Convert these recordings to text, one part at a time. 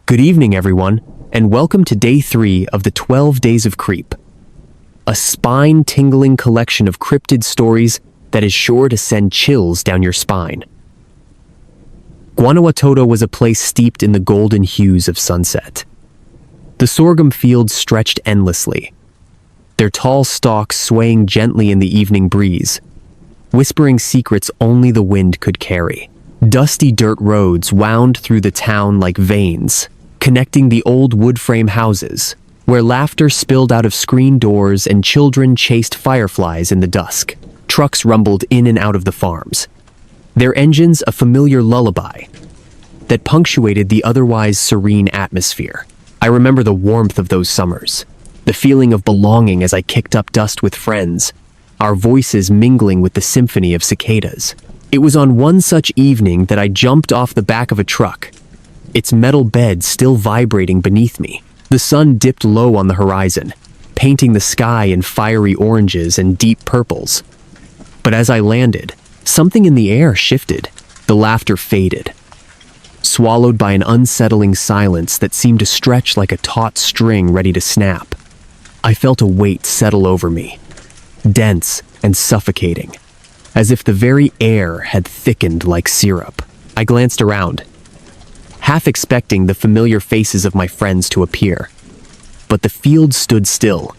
Good evening, everyone, and welcome to Day 3 of the 12 Days of Creep, a spine-tingling collection of cryptid stories that is sure to send chills down your spine. Guanajuato was a place steeped in the golden hues of sunset. The sorghum fields stretched endlessly, their tall stalks swaying gently in the evening breeze, whispering secrets only the wind could carry. Dusty dirt roads wound through the town like veins, connecting the old wood frame houses, where laughter spilled out of screen doors and children chased fireflies in the dusk. Trucks rumbled in and out of the farms, their engines a familiar lullaby that punctuated the otherwise serene atmosphere. I remember the warmth of those summers, the feeling of belonging as I kicked up dust with friends, our voices mingling with the symphony of cicadas. It was on one such evening that I jumped off the back of a truck, its metal bed still vibrating beneath me. The sun dipped low on the horizon, painting the sky in fiery oranges and deep purples. But as I landed, something in the air shifted. The laughter faded, swallowed by an unsettling silence that seemed to stretch like a taut string ready to snap. I felt a weight settle over me, dense and suffocating, as if the very air had thickened like syrup. I glanced around, half expecting the familiar faces of my friends to appear. But the field stood still,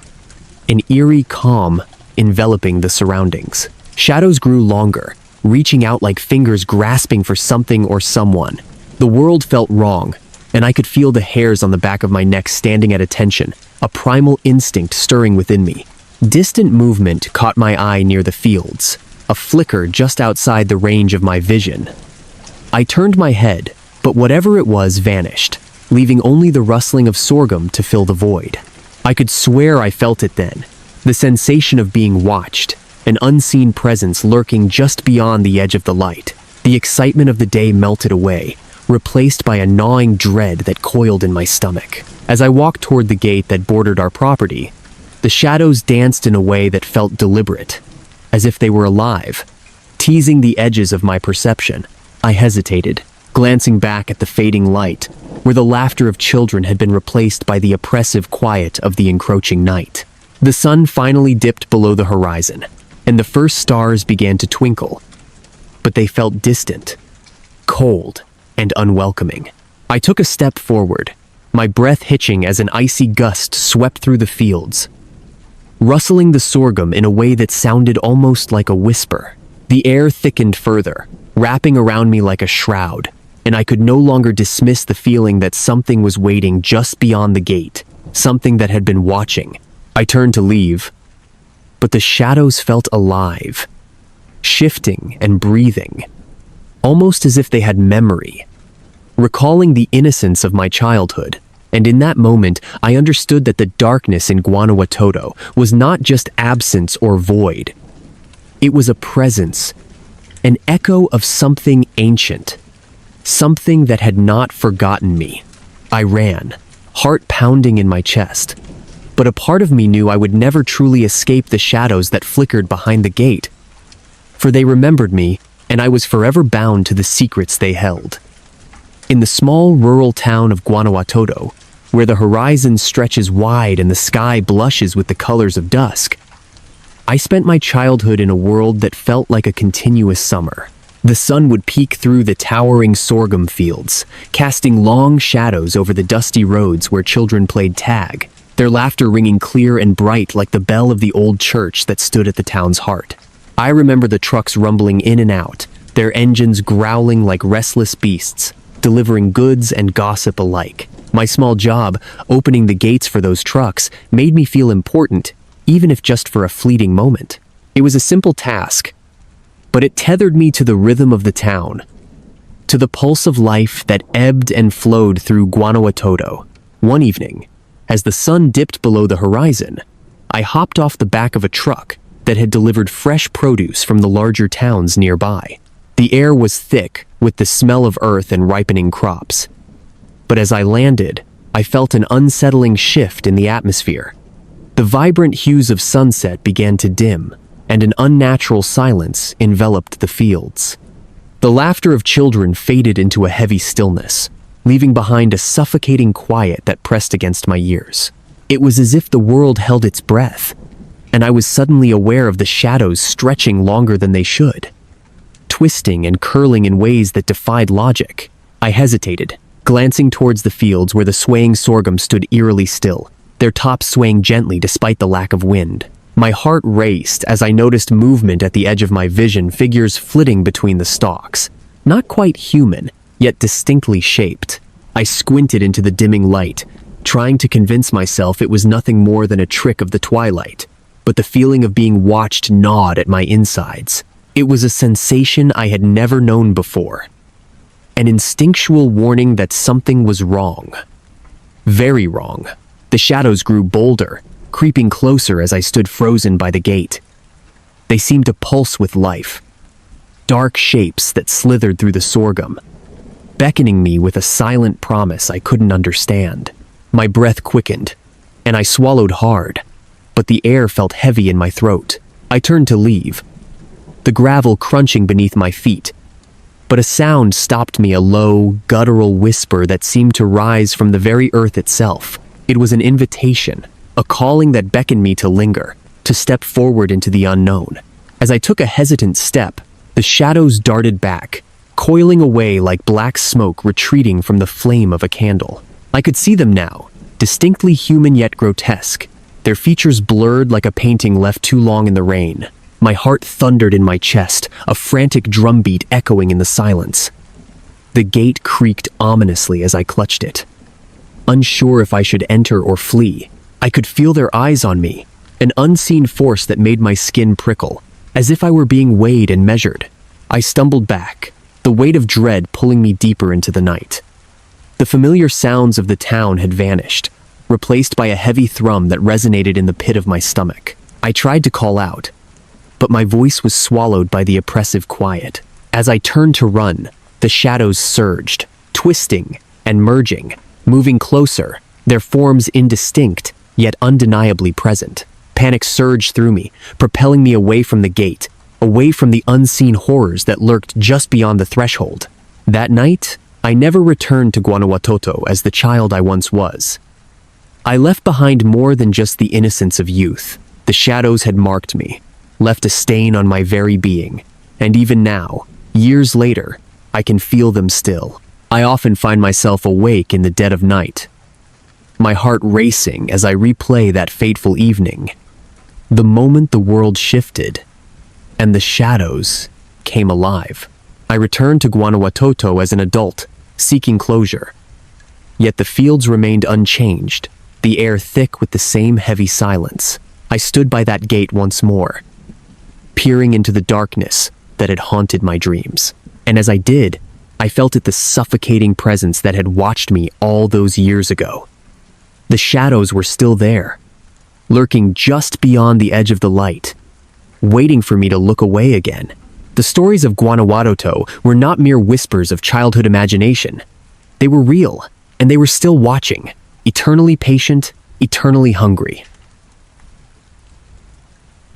an eerie calm enveloping the surroundings. Shadows grew longer, reaching out like fingers grasping for something or someone. The world felt wrong, and I could feel the hairs on the back of my neck standing at attention, a primal instinct stirring within me. Distant movement caught my eye near the fields, a flicker just outside the range of my vision. I turned my head, but whatever it was vanished, leaving only the rustling of sorghum to fill the void. I could swear I felt it then, the sensation of being watched, an unseen presence lurking just beyond the edge of the light. The excitement of the day melted away, replaced by a gnawing dread that coiled in my stomach. As I walked toward the gate that bordered our property, the shadows danced in a way that felt deliberate, as if they were alive, teasing the edges of my perception. I hesitated, glancing back at the fading light, where the laughter of children had been replaced by the oppressive quiet of the encroaching night. The sun finally dipped below the horizon, and the first stars began to twinkle, but they felt distant, cold, and unwelcoming. I took a step forward, my breath hitching as an icy gust swept through the fields, rustling the sorghum in a way that sounded almost like a whisper. The air thickened further, wrapping around me like a shroud, and I could no longer dismiss the feeling that something was waiting just beyond the gate, something that had been watching. I turned to leave, but the shadows felt alive, shifting and breathing, almost as if they had memory, recalling the innocence of my childhood. And in that moment, I understood that the darkness in Guanajuato was not just absence or void. It was a presence, an echo of something ancient, something that had not forgotten me. I ran, heart pounding in my chest, but a part of me knew I would never truly escape the shadows that flickered behind the gate, for they remembered me, and I was forever bound to the secrets they held. In the small rural town of Guanajuato, where the horizon stretches wide and the sky blushes with the colors of dusk, I spent my childhood in a world that felt like a continuous summer. The sun would peek through the towering sorghum fields, casting long shadows over the dusty roads where children played tag, their laughter ringing clear and bright like the bell of the old church that stood at the town's heart. I remember the trucks rumbling in and out, their engines growling like restless beasts, delivering goods and gossip alike. My small job, opening the gates for those trucks, made me feel important, even if just for a fleeting moment. It was a simple task, but it tethered me to the rhythm of the town, to the pulse of life that ebbed and flowed through Guanajuato. One evening, as the sun dipped below the horizon, I hopped off the back of a truck that had delivered fresh produce from the larger towns nearby. The air was thick with the smell of earth and ripening crops. But as I landed, I felt an unsettling shift in the atmosphere. The vibrant hues of sunset began to dim, and an unnatural silence enveloped the fields. The laughter of children faded into a heavy stillness, leaving behind a suffocating quiet that pressed against my ears. It was as if the world held its breath, and I was suddenly aware of the shadows stretching longer than they should, twisting and curling in ways that defied logic. I hesitated, glancing towards the fields where the swaying sorghum stood eerily still, their tops swaying gently despite the lack of wind. My heart raced as I noticed movement at the edge of my vision, figures flitting between the stalks. Not quite human, yet distinctly shaped. I squinted into the dimming light, trying to convince myself it was nothing more than a trick of the twilight, but the feeling of being watched gnawed at my insides. It was a sensation I had never known before. An instinctual warning that something was wrong. Very wrong. The shadows grew bolder, creeping closer as I stood frozen by the gate. They seemed to pulse with life. Dark shapes that slithered through the sorghum, beckoning me with a silent promise I couldn't understand. My breath quickened, and I swallowed hard, but the air felt heavy in my throat. I turned to leave, the gravel crunching beneath my feet, but a sound stopped me, a low, guttural whisper that seemed to rise from the very earth itself. It was an invitation, a calling that beckoned me to linger, to step forward into the unknown. As I took a hesitant step, the shadows darted back, coiling away like black smoke retreating from the flame of a candle. I could see them now, distinctly human yet grotesque, their features blurred like a painting left too long in the rain. My heart thundered in my chest, a frantic drumbeat echoing in the silence. The gate creaked ominously as I clutched it. Unsure if I should enter or flee, I could feel their eyes on me, an unseen force that made my skin prickle, as if I were being weighed and measured. I stumbled back, the weight of dread pulling me deeper into the night. The familiar sounds of the town had vanished, replaced by a heavy thrum that resonated in the pit of my stomach. I tried to call out, but my voice was swallowed by the oppressive quiet. As I turned to run, the shadows surged, twisting and merging, moving closer, their forms indistinct, yet undeniably present. Panic surged through me, propelling me away from the gate, away from the unseen horrors that lurked just beyond the threshold. That night, I never returned to Guanajuato as the child I once was. I left behind more than just the innocence of youth. The shadows had marked me, left a stain on my very being, and even now, years later, I can feel them still. I often find myself awake in the dead of night, my heart racing as I replay that fateful evening, the moment the world shifted, and the shadows came alive. I returned to Guanajuato as an adult, seeking closure. Yet the fields remained unchanged, the air thick with the same heavy silence. I stood by that gate once more, peering into the darkness that had haunted my dreams. And as I did, I felt it, the suffocating presence that had watched me all those years ago. The shadows were still there, lurking just beyond the edge of the light, waiting for me to look away again. The stories of Guanajuato were not mere whispers of childhood imagination. They were real, and they were still watching, eternally patient, eternally hungry.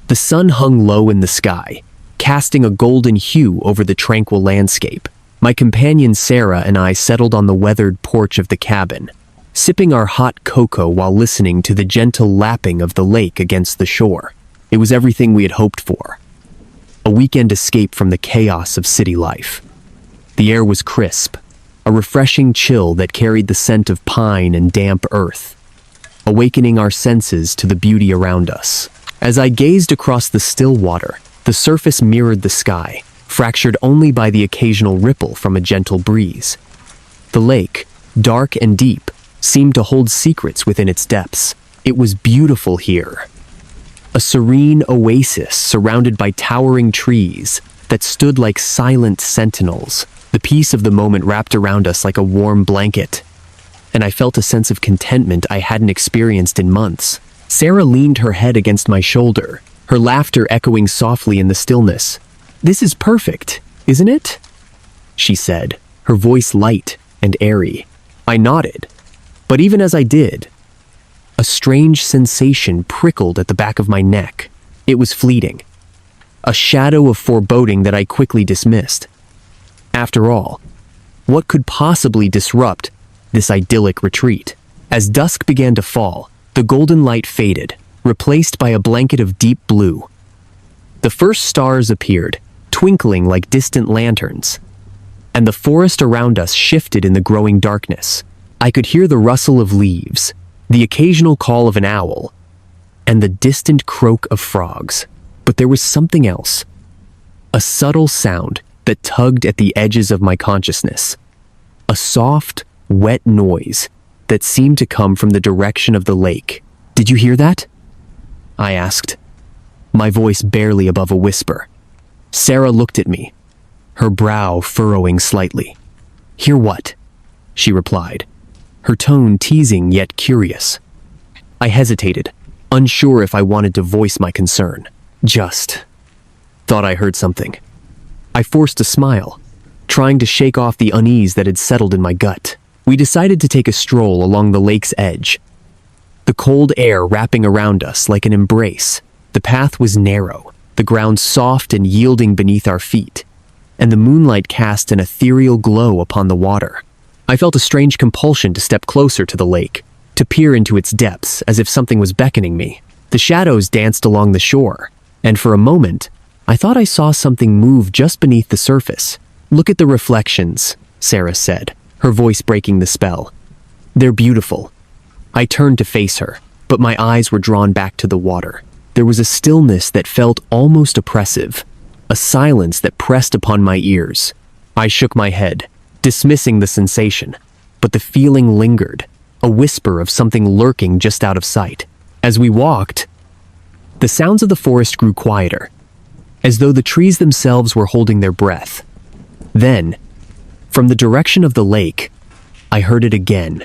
The sun hung low in the sky, casting a golden hue over the tranquil landscape. My companion Sarah and I settled on the weathered porch of the cabin, sipping our hot cocoa while listening to the gentle lapping of the lake against the shore. It was everything we had hoped for. A weekend escape from the chaos of city life. The air was crisp, a refreshing chill that carried the scent of pine and damp earth, awakening our senses to the beauty around us. As I gazed across the still water, the surface mirrored the sky, fractured only by the occasional ripple from a gentle breeze. The lake, dark and deep, seemed to hold secrets within its depths. It was beautiful here. A serene oasis surrounded by towering trees that stood like silent sentinels. The peace of the moment wrapped around us like a warm blanket, and I felt a sense of contentment I hadn't experienced in months. Sarah leaned her head against my shoulder, her laughter echoing softly in the stillness. "This is perfect, isn't it?" she said, her voice light and airy. I nodded, but even as I did, a strange sensation prickled at the back of my neck. It was fleeting, a shadow of foreboding that I quickly dismissed. After all, what could possibly disrupt this idyllic retreat. As dusk began to fall, the golden light faded, replaced by a blanket of deep blue. The first stars appeared, twinkling like distant lanterns, and the forest around us shifted in the growing darkness. I could hear the rustle of leaves, the occasional call of an owl, and the distant croak of frogs. But there was something else. A subtle sound that tugged at the edges of my consciousness. A soft, wet noise that seemed to come from the direction of the lake. "Did you hear that?" I asked, my voice barely above a whisper. Sarah looked at me, her brow furrowing slightly. "Hear what?" she replied, her tone teasing yet curious. I hesitated, unsure if I wanted to voice my concern. "Just thought I heard something." I forced a smile, trying to shake off the unease that had settled in my gut. We decided to take a stroll along the lake's edge, the cold air wrapping around us like an embrace. The path was narrow, the ground soft and yielding beneath our feet, and the moonlight cast an ethereal glow upon the water. I felt a strange compulsion to step closer to the lake, to peer into its depths as if something was beckoning me. The shadows danced along the shore, and for a moment, I thought I saw something move just beneath the surface. "Look at the reflections," Sarah said, her voice breaking the spell. "They're beautiful." I turned to face her, but my eyes were drawn back to the water. There was a stillness that felt almost oppressive, a silence that pressed upon my ears. I shook my head, dismissing the sensation, but the feeling lingered, a whisper of something lurking just out of sight. As we walked, the sounds of the forest grew quieter, as though the trees themselves were holding their breath. Then, from the direction of the lake, I heard it again,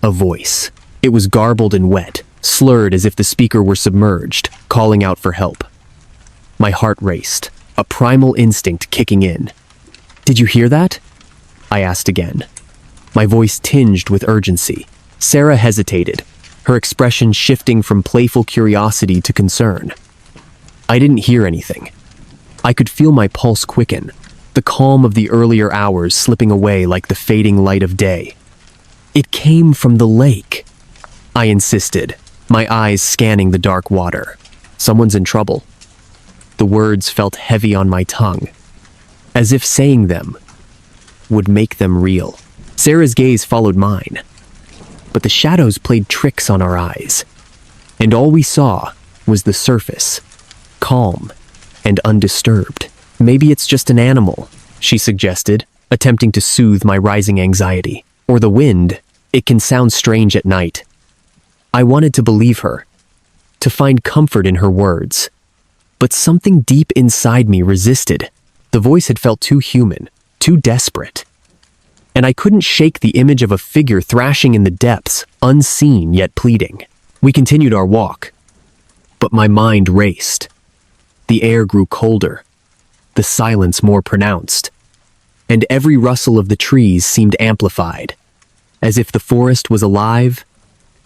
a voice. It was garbled and wet, slurred as if the speaker were submerged, calling out for help. My heart raced, a primal instinct kicking in. "Did you hear that?" I asked again, my voice tinged with urgency. Sarah hesitated, her expression shifting from playful curiosity to concern. I didn't hear anything. I could feel my pulse quicken, the calm of the earlier hours slipping away like the fading light of day. "It came from the lake," I insisted, my eyes scanning the dark water. "Someone's in trouble." The words felt heavy on my tongue, as if saying them would make them real. Sarah's gaze followed mine, but the shadows played tricks on our eyes, and all we saw was the surface, calm and undisturbed. "Maybe it's just an animal," she suggested, attempting to soothe my rising anxiety. "Or the wind. It can sound strange at night." I wanted to believe her, to find comfort in her words. But something deep inside me resisted. The voice had felt too human, too desperate. And I couldn't shake the image of a figure thrashing in the depths, unseen yet pleading. We continued our walk, but my mind raced. The air grew colder, the silence more pronounced, and every rustle of the trees seemed amplified, as if the forest was alive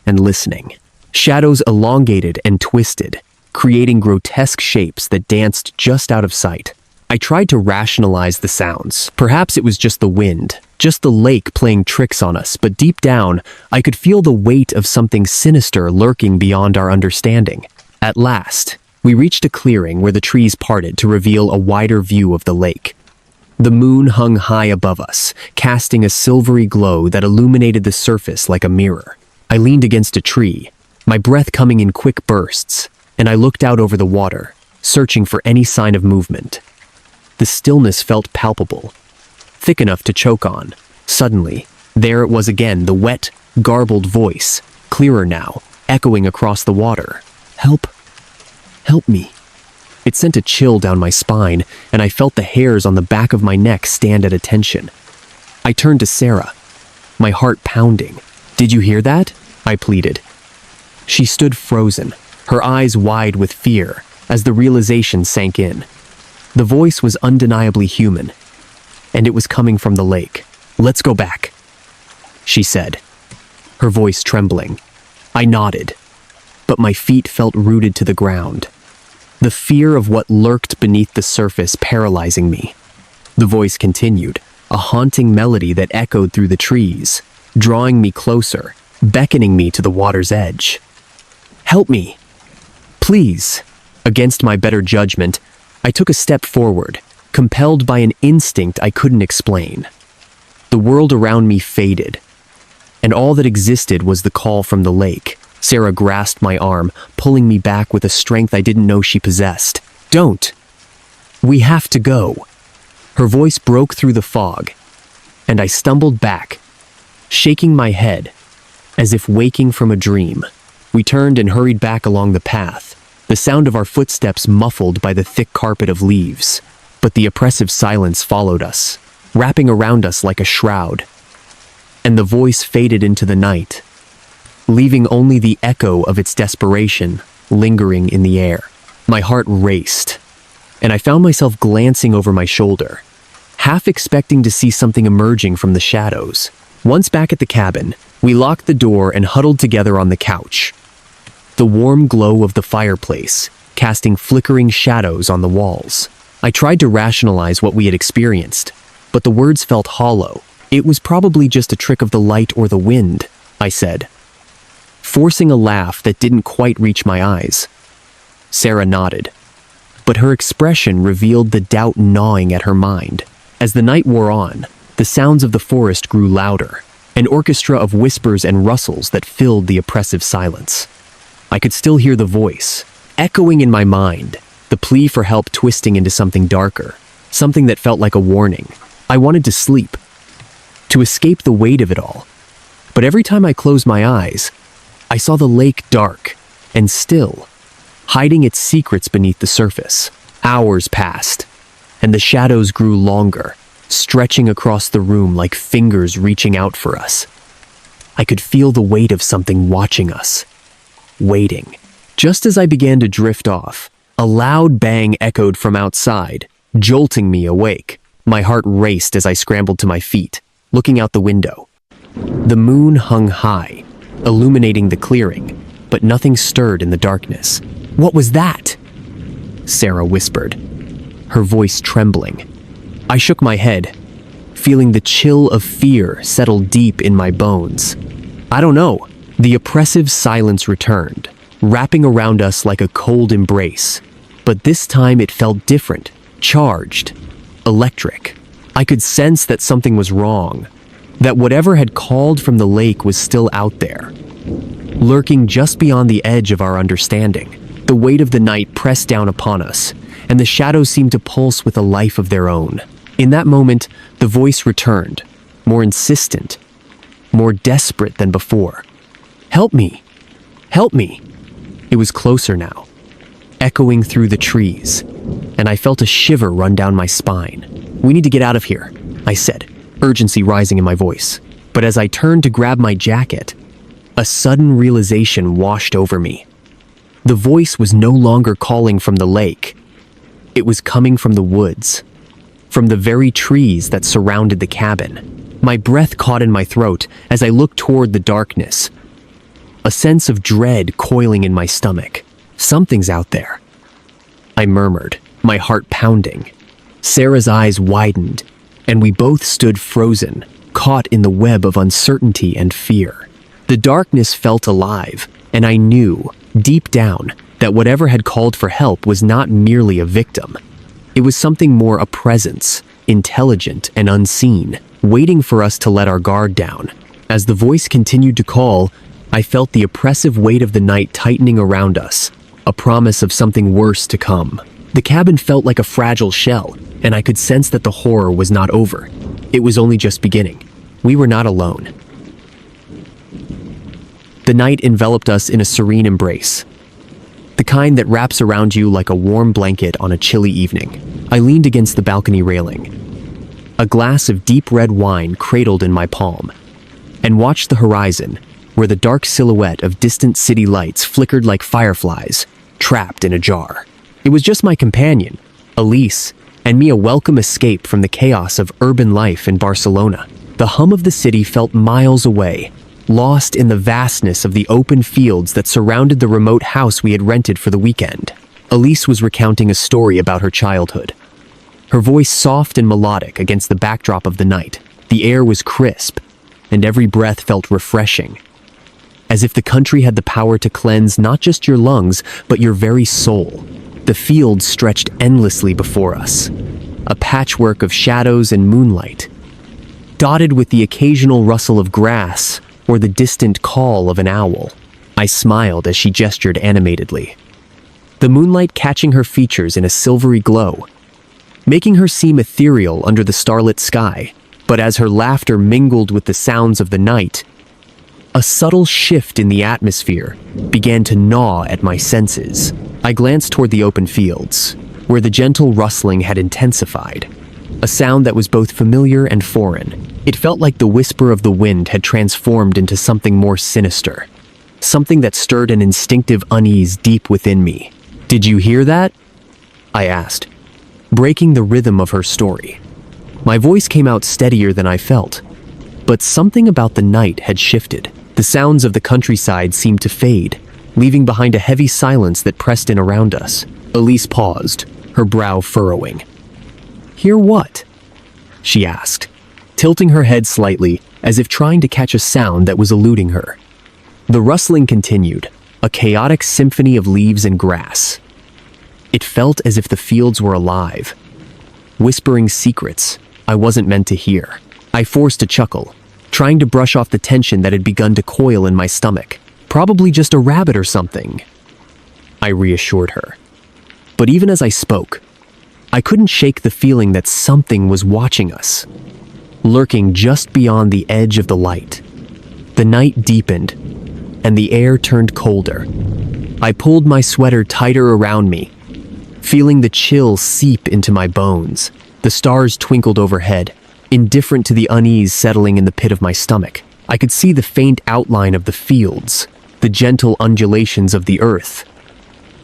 and listening. Shadows elongated and twisted, creating grotesque shapes that danced just out of sight. I tried to rationalize the sounds. Perhaps it was just the wind, just the lake playing tricks on us, but deep down, I could feel the weight of something sinister lurking beyond our understanding. At last, we reached a clearing where the trees parted to reveal a wider view of the lake. The moon hung high above us, casting a silvery glow that illuminated the surface like a mirror. I leaned against a tree, my breath coming in quick bursts, and I looked out over the water, searching for any sign of movement. The stillness felt palpable, thick enough to choke on. Suddenly, there it was again, the wet, garbled voice, clearer now, echoing across the water. "Help! Help me!" It sent a chill down my spine, and I felt the hairs on the back of my neck stand at attention. I turned to Sarah, my heart pounding. "Did you hear that?" I pleaded. She stood frozen, her eyes wide with fear, as the realization sank in. The voice was undeniably human, and it was coming from the lake. "Let's go back," she said, her voice trembling. I nodded, but my feet felt rooted to the ground, the fear of what lurked beneath the surface paralyzing me. The voice continued, a haunting melody that echoed through the trees. drawing me closer, beckoning me to the water's edge. "Help me! Please!" Against my better judgment, I took a step forward, compelled by an instinct I couldn't explain. The world around me faded, and all that existed was the call from the lake. Sarah grasped my arm, pulling me back with a strength I didn't know she possessed. "Don't! We have to go!" Her voice broke through the fog, and I stumbled back, shaking my head, as if waking from a dream. We turned and hurried back along the path, the sound of our footsteps muffled by the thick carpet of leaves. But the oppressive silence followed us, wrapping around us like a shroud. And the voice faded into the night, leaving only the echo of its desperation lingering in the air. My heart raced, and I found myself glancing over my shoulder, half expecting to see something emerging from the shadows. Once back at the cabin, we locked the door and huddled together on the couch, the warm glow of the fireplace casting flickering shadows on the walls. I tried to rationalize what we had experienced, but the words felt hollow. "It was probably just a trick of the light or the wind," I said, forcing a laugh that didn't quite reach my eyes. Sarah nodded, but her expression revealed the doubt gnawing at her mind. As the night wore on, the sounds of the forest grew louder, an orchestra of whispers and rustles that filled the oppressive silence. I could still hear the voice, echoing in my mind, the plea for help twisting into something darker, something that felt like a warning. I wanted to sleep, to escape the weight of it all. But every time I closed my eyes, I saw the lake dark and still, hiding its secrets beneath the surface. Hours passed, and the shadows grew longer, stretching across the room like fingers reaching out for us. I could feel the weight of something watching us, waiting. Just as I began to drift off, a loud bang echoed from outside, jolting me awake. My heart raced as I scrambled to my feet, looking out the window. The moon hung high, illuminating the clearing, but nothing stirred in the darkness. "What was that?" Sarah whispered, her voice trembling. I shook my head, feeling the chill of fear settle deep in my bones. "I don't know." The oppressive silence returned, wrapping around us like a cold embrace. But this time it felt different, charged, electric. I could sense that something was wrong, that whatever had called from the lake was still out there, lurking just beyond the edge of our understanding. The weight of the night pressed down upon us, and the shadows seemed to pulse with a life of their own. In that moment, the voice returned, more insistent, more desperate than before. "Help me! Help me!" It was closer now, echoing through the trees, and I felt a shiver run down my spine. "We need to get out of here," I said, urgency rising in my voice. But as I turned to grab my jacket, a sudden realization washed over me. The voice was no longer calling from the lake. It was coming from the woods, from the very trees that surrounded the cabin. My breath caught in my throat as I looked toward the darkness, a sense of dread coiling in my stomach. "Something's out there," I murmured, my heart pounding. Sarah's eyes widened, and we both stood frozen, caught in the web of uncertainty and fear. The darkness felt alive, and I knew, deep down, that whatever had called for help was not merely a victim. It was something more, a presence, intelligent and unseen, waiting for us to let our guard down. As the voice continued to call, I felt the oppressive weight of the night tightening around us, a promise of something worse to come. The cabin felt like a fragile shell, and I could sense that the horror was not over. It was only just beginning. We were not alone. The night enveloped us in a serene embrace, the kind that wraps around you like a warm blanket on a chilly evening. I leaned against the balcony railing, a glass of deep red wine cradled in my palm, and watched the horizon, where the dark silhouette of distant city lights flickered like fireflies, trapped in a jar. It was just my companion, Elise, and me, a welcome escape from the chaos of urban life in Barcelona. The hum of the city felt miles away, lost in the vastness of the open fields that surrounded the remote house we had rented for the weekend. Elise was recounting a story about her childhood, her voice soft and melodic against the backdrop of the night. The air was crisp, and every breath felt refreshing, as if the country had the power to cleanse not just your lungs, but your very soul. The fields stretched endlessly before us, a patchwork of shadows and moonlight, dotted with the occasional rustle of grass or the distant call of an owl. I smiled as she gestured animatedly, the moonlight catching her features in a silvery glow, making her seem ethereal under the starlit sky. But as her laughter mingled with the sounds of the night, a subtle shift in the atmosphere began to gnaw at my senses. I glanced toward the open fields, where the gentle rustling had intensified, a sound that was both familiar and foreign. It felt like the whisper of the wind had transformed into something more sinister, something that stirred an instinctive unease deep within me. "Did you hear that?" I asked, breaking the rhythm of her story. My voice came out steadier than I felt, but something about the night had shifted. The sounds of the countryside seemed to fade, leaving behind a heavy silence that pressed in around us. Elise paused, her brow furrowing. "Hear what?" she asked, tilting her head slightly as if trying to catch a sound that was eluding her. The rustling continued, a chaotic symphony of leaves and grass. It felt as if the fields were alive, whispering secrets I wasn't meant to hear. I forced a chuckle, trying to brush off the tension that had begun to coil in my stomach. "Probably just a rabbit or something," I reassured her. But even as I spoke, I couldn't shake the feeling that something was watching us, lurking just beyond the edge of the light. The night deepened, and the air turned colder. I pulled my sweater tighter around me, feeling the chill seep into my bones. The stars twinkled overhead, indifferent to the unease settling in the pit of my stomach. I could see the faint outline of the fields, the gentle undulations of the earth.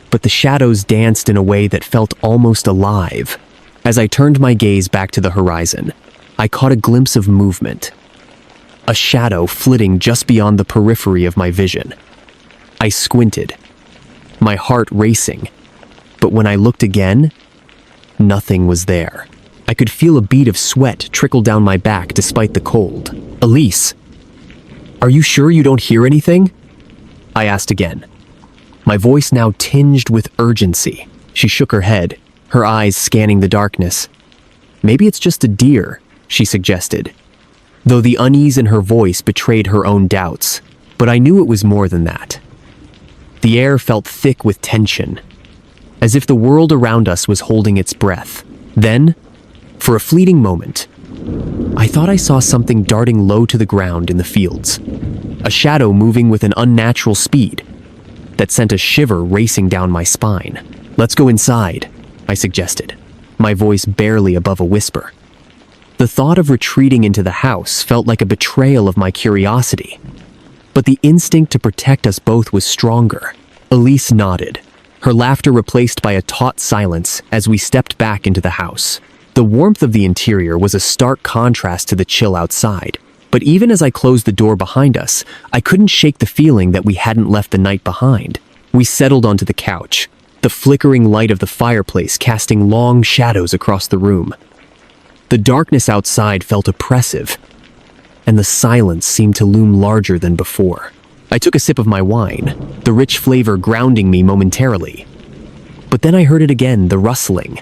But the shadows danced in a way that felt almost alive. As I turned my gaze back to the horizon, I caught a glimpse of movement, a shadow flitting just beyond the periphery of my vision. I squinted, my heart racing, but when I looked again, nothing was there. I could feel a bead of sweat trickle down my back despite the cold. "Elise, are you sure you don't hear anything?" I asked again, my voice now tinged with urgency. She shook her head, her eyes scanning the darkness. "Maybe it's just a deer," she suggested, though the unease in her voice betrayed her own doubts. But I knew it was more than that. The air felt thick with tension, as if the world around us was holding its breath. Then, for a fleeting moment, I thought I saw something darting low to the ground in the fields, a shadow moving with an unnatural speed that sent a shiver racing down my spine. "Let's go inside," I suggested, my voice barely above a whisper. The thought of retreating into the house felt like a betrayal of my curiosity, but the instinct to protect us both was stronger. Elise nodded, her laughter replaced by a taut silence as we stepped back into the house. The warmth of the interior was a stark contrast to the chill outside, but even as I closed the door behind us, I couldn't shake the feeling that we hadn't left the night behind. We settled onto the couch, the flickering light of the fireplace casting long shadows across the room. The darkness outside felt oppressive, and the silence seemed to loom larger than before. I took a sip of my wine, the rich flavor grounding me momentarily. But then I heard it again, the rustling.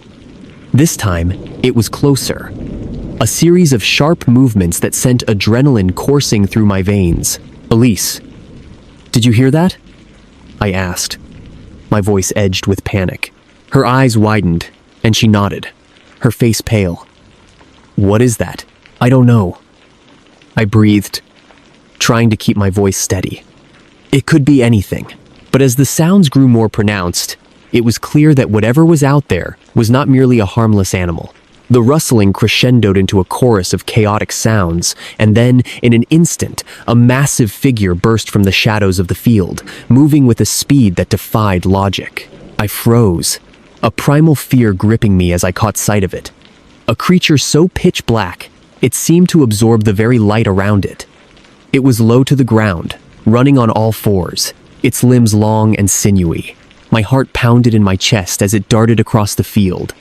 This time, it was closer. A series of sharp movements that sent adrenaline coursing through my veins. "Elise, did you hear that?" I asked, my voice edged with panic. Her eyes widened, and she nodded, her face pale. "What is that?" "I don't know," I breathed, trying to keep my voice steady. "It could be anything." But as the sounds grew more pronounced, it was clear that whatever was out there was not merely a harmless animal. The rustling crescendoed into a chorus of chaotic sounds, and then, in an instant, a massive figure burst from the shadows of the field, moving with a speed that defied logic. I froze, a primal fear gripping me as I caught sight of it. A creature so pitch black, it seemed to absorb the very light around it. It was low to the ground, running on all fours, its limbs long and sinewy. My heart pounded in my chest as it darted across the field,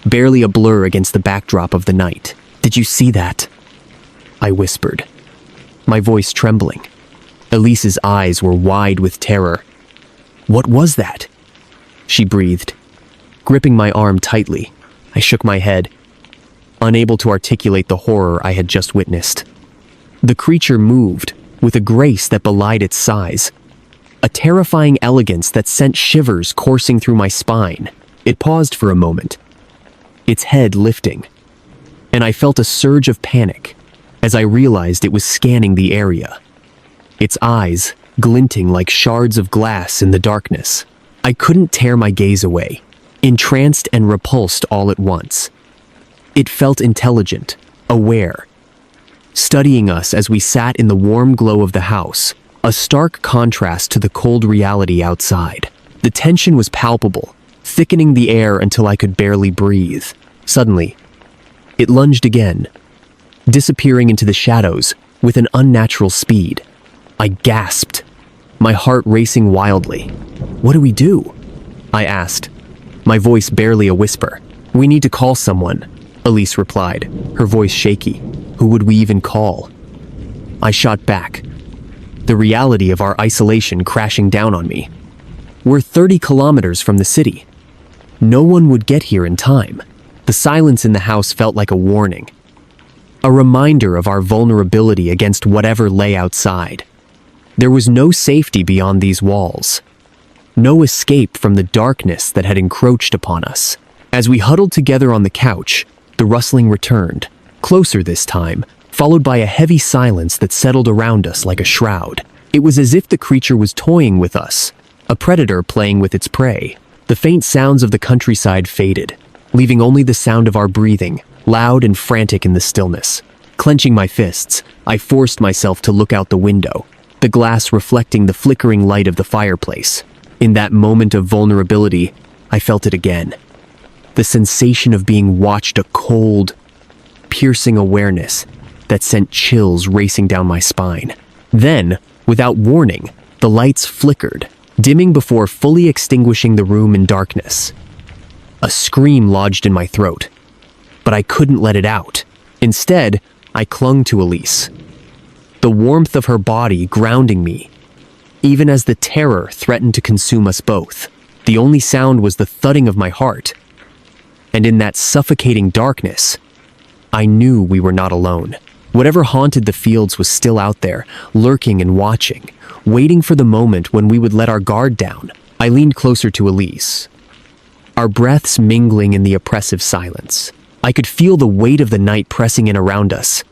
barely a blur against the backdrop of the night. "Did you see that?" I whispered, my voice trembling. Elise's eyes were wide with terror. "What was that?" she breathed. Gripping my arm tightly, I shook my head, unable to articulate the horror I had just witnessed. The creature moved with a grace that belied its size, a terrifying elegance that sent shivers coursing through my spine. It paused for a moment, its head lifting, and I felt a surge of panic as I realized it was scanning the area, its eyes glinting like shards of glass in the darkness. I couldn't tear my gaze away, entranced and repulsed all at once. It felt intelligent, aware, studying us as we sat in the warm glow of the house, a stark contrast to the cold reality outside. The tension was palpable, thickening the air until I could barely breathe. Suddenly, it lunged again, disappearing into the shadows with an unnatural speed. I gasped, my heart racing wildly. "What do we do?" I asked, my voice barely a whisper. "We need to call someone," Elise replied, her voice shaky. "Who would we even call?" I shot back, the reality of our isolation crashing down on me. We're 30 kilometers from the city. No one would get here in time. The silence in the house felt like a warning, a reminder of our vulnerability against whatever lay outside. There was no safety beyond these walls, no escape from the darkness that had encroached upon us. As we huddled together on the couch, the rustling returned, closer this time, followed by a heavy silence that settled around us like a shroud. It was as if the creature was toying with us, a predator playing with its prey. The faint sounds of the countryside faded, leaving only the sound of our breathing, loud and frantic in the stillness. Clenching my fists, I forced myself to look out the window, the glass reflecting the flickering light of the fireplace. In that moment of vulnerability, I felt it again. The sensation of being watched, a cold, piercing awareness that sent chills racing down my spine. Then, without warning, the lights flickered, dimming before fully extinguishing the room in darkness. A scream lodged in my throat, but I couldn't let it out. Instead, I clung to Elise, the warmth of her body grounding me, even as the terror threatened to consume us both. The only sound was the thudding of my heart, and in that suffocating darkness, I knew we were not alone. Whatever haunted the fields was still out there, lurking and watching, waiting for the moment when we would let our guard down. I leaned closer to Elise, our breaths mingling in the oppressive silence. I could feel the weight of the night pressing in around us,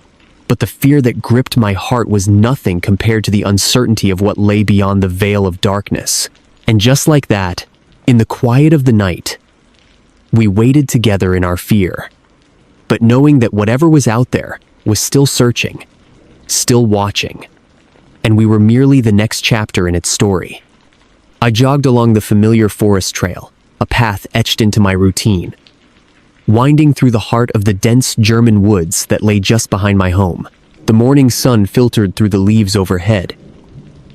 but the fear that gripped my heart was nothing compared to the uncertainty of what lay beyond the veil of darkness. And just like that, in the quiet of the night, we waited together in our fear, but knowing that whatever was out there was still searching, still watching, and we were merely the next chapter in its story. I jogged along the familiar forest trail, a path etched into my routine, winding through the heart of the dense German woods that lay just behind my home. The morning sun filtered through the leaves overhead,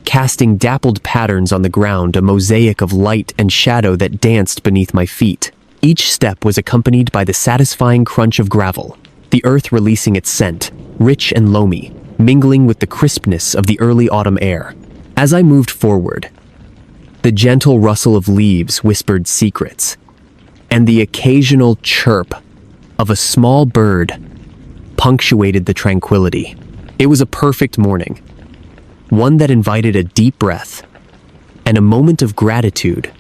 casting dappled patterns on the ground, a mosaic of light and shadow that danced beneath my feet. Each step was accompanied by the satisfying crunch of gravel, the earth releasing its scent, rich and loamy, mingling with the crispness of the early autumn air. As I moved forward, the gentle rustle of leaves whispered secrets, and the occasional chirp of a small bird punctuated the tranquility. It was a perfect morning, one that invited a deep breath and a moment of gratitude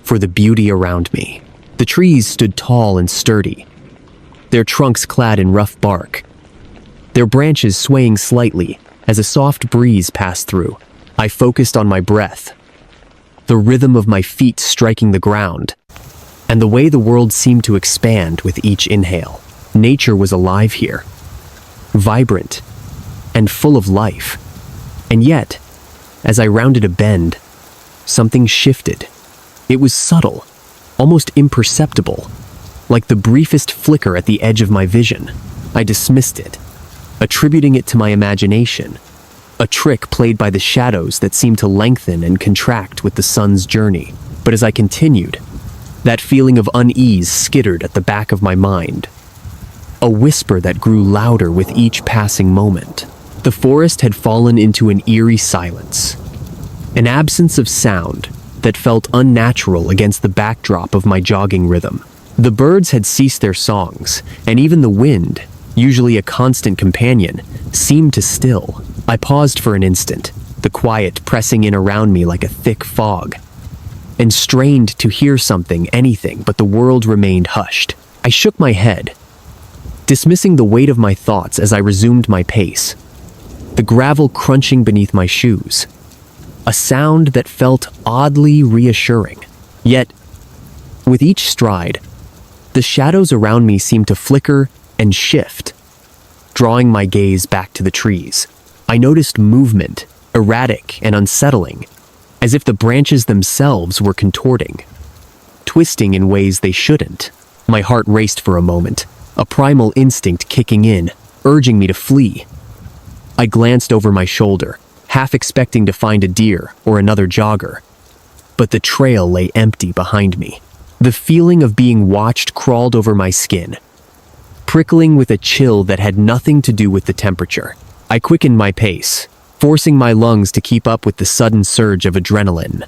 for the beauty around me. The trees stood tall and sturdy, their trunks clad in rough bark, their branches swaying slightly as a soft breeze passed through. I focused on my breath, the rhythm of my feet striking the ground, and the way the world seemed to expand with each inhale. Nature was alive here, vibrant and full of life. And yet, as I rounded a bend, something shifted. It was subtle, almost imperceptible, like the briefest flicker at the edge of my vision. I dismissed it, attributing it to my imagination, a trick played by the shadows that seemed to lengthen and contract with the sun's journey. But as I continued, that feeling of unease skittered at the back of my mind, a whisper that grew louder with each passing moment. The forest had fallen into an eerie silence, an absence of sound that felt unnatural against the backdrop of my jogging rhythm. The birds had ceased their songs, and even the wind, usually a constant companion, seemed to still. I paused for an instant, the quiet pressing in around me like a thick fog, and strained to hear something, anything, but the world remained hushed. I shook my head, dismissing the weight of my thoughts as I resumed my pace, the gravel crunching beneath my shoes, a sound that felt oddly reassuring. Yet, with each stride, the shadows around me seemed to flicker and shift, drawing my gaze back to the trees. I noticed movement, erratic and unsettling, as if the branches themselves were contorting, twisting in ways they shouldn't. My heart raced for a moment, a primal instinct kicking in, urging me to flee. I glanced over my shoulder, half expecting to find a deer or another jogger, but the trail lay empty behind me. The feeling of being watched crawled over my skin, prickling with a chill that had nothing to do with the temperature. I quickened my pace, forcing my lungs to keep up with the sudden surge of adrenaline.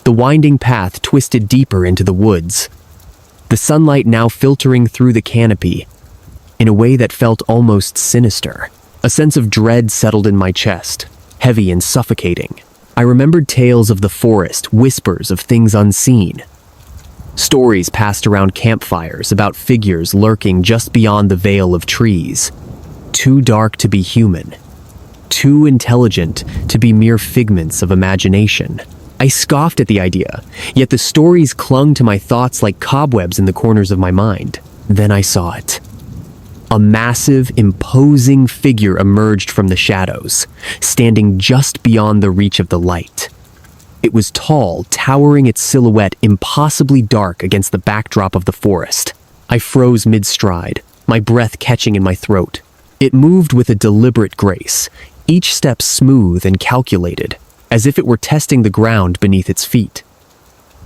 The winding path twisted deeper into the woods, the sunlight now filtering through the canopy in a way that felt almost sinister. A sense of dread settled in my chest, heavy and suffocating. I remembered tales of the forest, whispers of things unseen. Stories passed around campfires about figures lurking just beyond the veil of trees, too dark to be human, too intelligent to be mere figments of imagination. I scoffed at the idea, yet the stories clung to my thoughts like cobwebs in the corners of my mind. Then I saw it. A massive, imposing figure emerged from the shadows, standing just beyond the reach of the light. It was tall, towering, its silhouette impossibly dark against the backdrop of the forest. I froze mid-stride, my breath catching in my throat. It moved with a deliberate grace, each step smooth and calculated, as if it were testing the ground beneath its feet.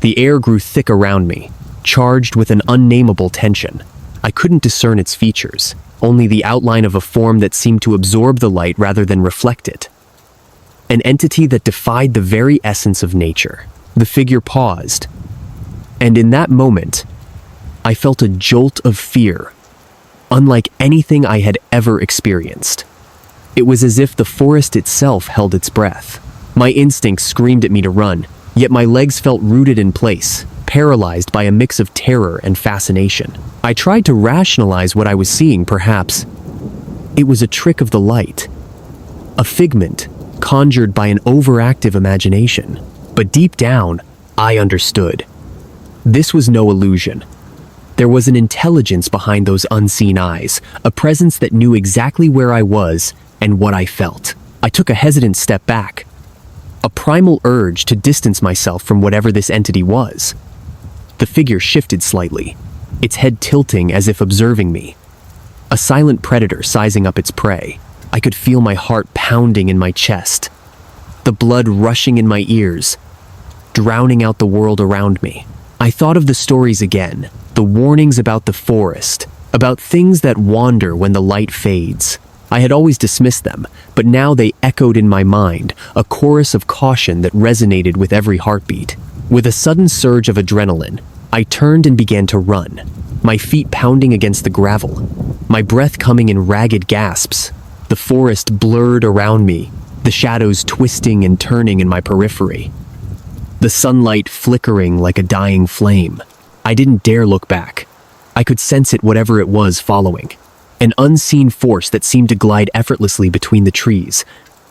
The air grew thick around me, charged with an unnameable tension. I couldn't discern its features, only the outline of a form that seemed to absorb the light rather than reflect it. An entity that defied the very essence of nature. The figure paused, and in that moment, I felt a jolt of fear, unlike anything I had ever experienced. It was as if the forest itself held its breath. My instincts screamed at me to run, yet my legs felt rooted in place, paralyzed by a mix of terror and fascination. I tried to rationalize what I was seeing. Perhaps it was a trick of the light, a figment conjured by an overactive imagination. But deep down, I understood. This was no illusion. There was an intelligence behind those unseen eyes, a presence that knew exactly where I was and what I felt. I took a hesitant step back, a primal urge to distance myself from whatever this entity was. The figure shifted slightly, its head tilting as if observing me. A silent predator sizing up its prey. I could feel my heart pounding in my chest, the blood rushing in my ears, drowning out the world around me. I thought of the stories again, the warnings about the forest, about things that wander when the light fades. I had always dismissed them, but now they echoed in my mind, a chorus of caution that resonated with every heartbeat. With a sudden surge of adrenaline, I turned and began to run, my feet pounding against the gravel, my breath coming in ragged gasps. The forest blurred around me, the shadows twisting and turning in my periphery, the sunlight flickering like a dying flame. I didn't dare look back. I could sense it, whatever it was following, an unseen force that seemed to glide effortlessly between the trees,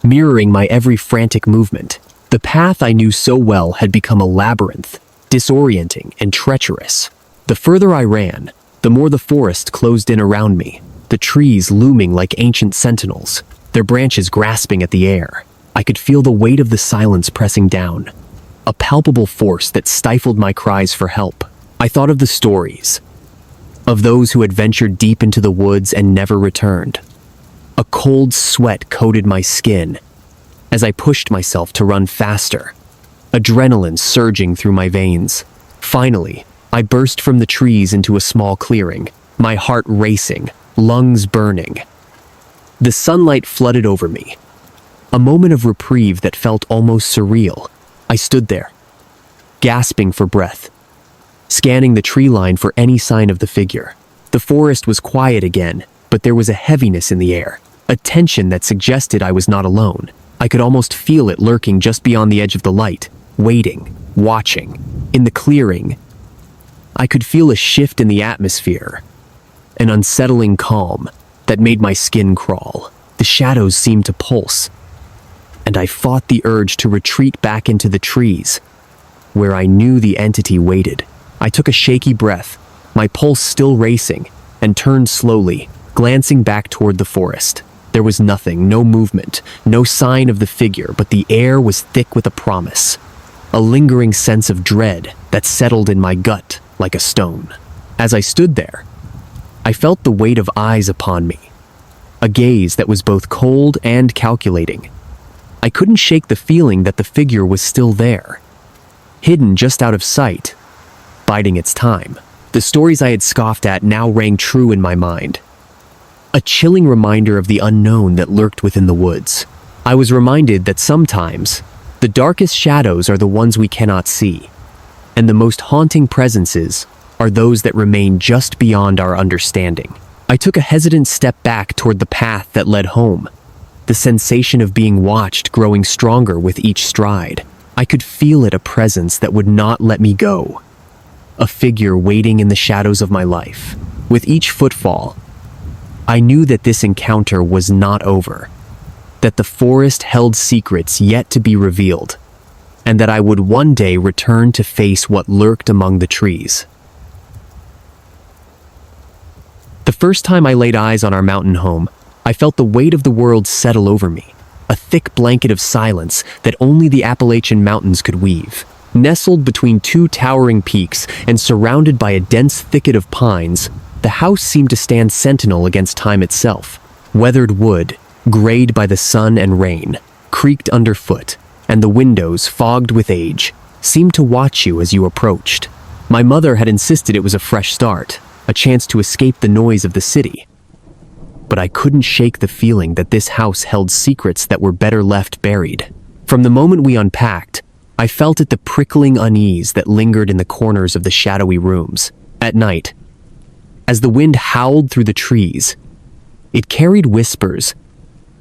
mirroring my every frantic movement. The path I knew so well had become a labyrinth, disorienting and treacherous. The further I ran, the more the forest closed in around me, the trees looming like ancient sentinels, their branches grasping at the air. I could feel the weight of the silence pressing down, a palpable force that stifled my cries for help. I thought of the stories, of those who had ventured deep into the woods and never returned. A cold sweat coated my skin as I pushed myself to run faster, adrenaline surging through my veins. Finally, I burst from the trees into a small clearing, my heart racing, lungs burning. The sunlight flooded over me, a moment of reprieve that felt almost surreal. I stood there, gasping for breath, scanning the tree line for any sign of the figure. The forest was quiet again, but there was a heaviness in the air, a tension that suggested I was not alone. I could almost feel it lurking just beyond the edge of the light, waiting, watching. In the clearing, I could feel a shift in the atmosphere, an unsettling calm that made my skin crawl. The shadows seemed to pulse, and I fought the urge to retreat back into the trees, where I knew the entity waited. I took a shaky breath, my pulse still racing, and turned slowly, glancing back toward the forest. There was nothing, no movement, no sign of the figure, but the air was thick with a promise, a lingering sense of dread that settled in my gut like a stone. As I stood there, I felt the weight of eyes upon me, a gaze that was both cold and calculating. I couldn't shake the feeling that the figure was still there, hidden just out of sight, biding its time. The stories I had scoffed at now rang true in my mind, a chilling reminder of the unknown that lurked within the woods. I was reminded that sometimes the darkest shadows are the ones we cannot see, and the most haunting presences are those that remain just beyond our understanding. I took a hesitant step back toward the path that led home, the sensation of being watched growing stronger with each stride. I could feel it, a presence that would not let me go, a figure waiting in the shadows of my life. With each footfall, I knew that this encounter was not over, that the forest held secrets yet to be revealed, and that I would one day return to face what lurked among the trees. The first time I laid eyes on our mountain home, I felt the weight of the world settle over me, a thick blanket of silence that only the Appalachian Mountains could weave. Nestled between two towering peaks and surrounded by a dense thicket of pines, the house seemed to stand sentinel against time itself. Weathered wood, grayed by the sun and rain, creaked underfoot, and the windows, fogged with age, seemed to watch you as you approached. My mother had insisted it was a fresh start, a chance to escape the noise of the city. But I couldn't shake the feeling that this house held secrets that were better left buried. From the moment we unpacked, I felt it, the prickling unease that lingered in the corners of the shadowy rooms. At night, as the wind howled through the trees, it carried whispers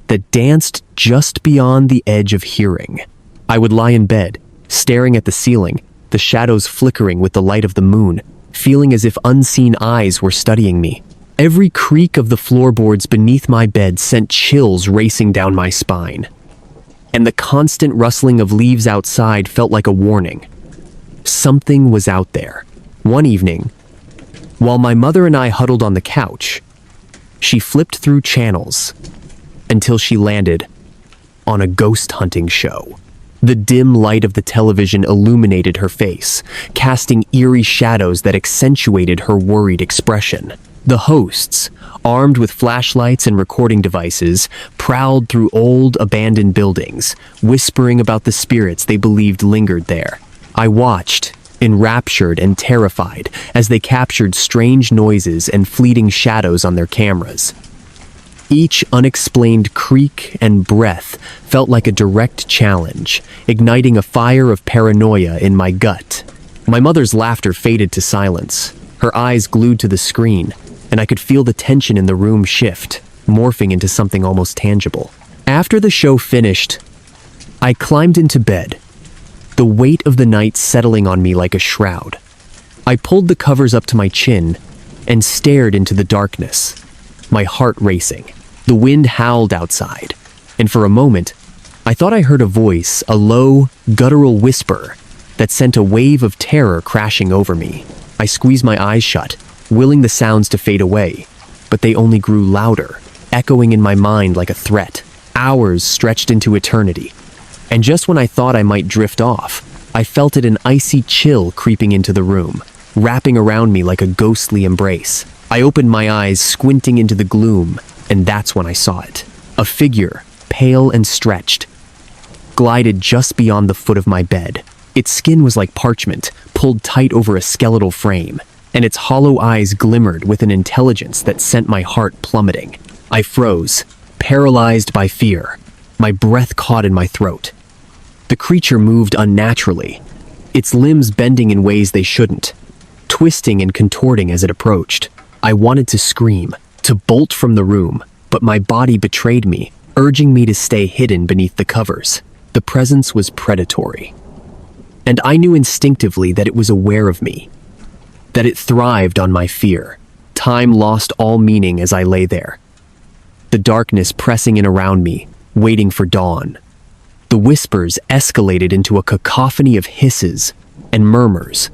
that danced just beyond the edge of hearing. I would lie in bed, staring at the ceiling, the shadows flickering with the light of the moon, feeling as if unseen eyes were studying me. Every creak of the floorboards beneath my bed sent chills racing down my spine, and the constant rustling of leaves outside felt like a warning. Something was out there. One evening, while my mother and I huddled on the couch, she flipped through channels until she landed on a ghost hunting show. The dim light of the television illuminated her face, casting eerie shadows that accentuated her worried expression. The hosts, armed with flashlights and recording devices, prowled through old, abandoned buildings, whispering about the spirits they believed lingered there. I watched, enraptured and terrified, as they captured strange noises and fleeting shadows on their cameras. Each unexplained creak and breath felt like a direct challenge, igniting a fire of paranoia in my gut. My mother's laughter faded to silence, her eyes glued to the screen, and I could feel the tension in the room shift, morphing into something almost tangible. After the show finished, I climbed into bed, the weight of the night settling on me like a shroud. I pulled the covers up to my chin and stared into the darkness, my heart racing. The wind howled outside, and for a moment, I thought I heard a voice, a low, guttural whisper that sent a wave of terror crashing over me. I squeezed my eyes shut, willing the sounds to fade away, but they only grew louder, echoing in my mind like a threat. Hours stretched into eternity, and just when I thought I might drift off, I felt it, an icy chill creeping into the room, wrapping around me like a ghostly embrace. I opened my eyes, squinting into the gloom, and that's when I saw it. A figure, pale and stretched, glided just beyond the foot of my bed. Its skin was like parchment, pulled tight over a skeletal frame, and its hollow eyes glimmered with an intelligence that sent my heart plummeting. I froze, paralyzed by fear, my breath caught in my throat. The creature moved unnaturally, its limbs bending in ways they shouldn't, twisting and contorting as it approached. I wanted to scream, to bolt from the room, but my body betrayed me, urging me to stay hidden beneath the covers. The presence was predatory. And I knew instinctively that it was aware of me, that it thrived on my fear. Time lost all meaning as I lay there, the darkness pressing in around me, waiting for dawn. The whispers escalated into a cacophony of hisses and murmurs,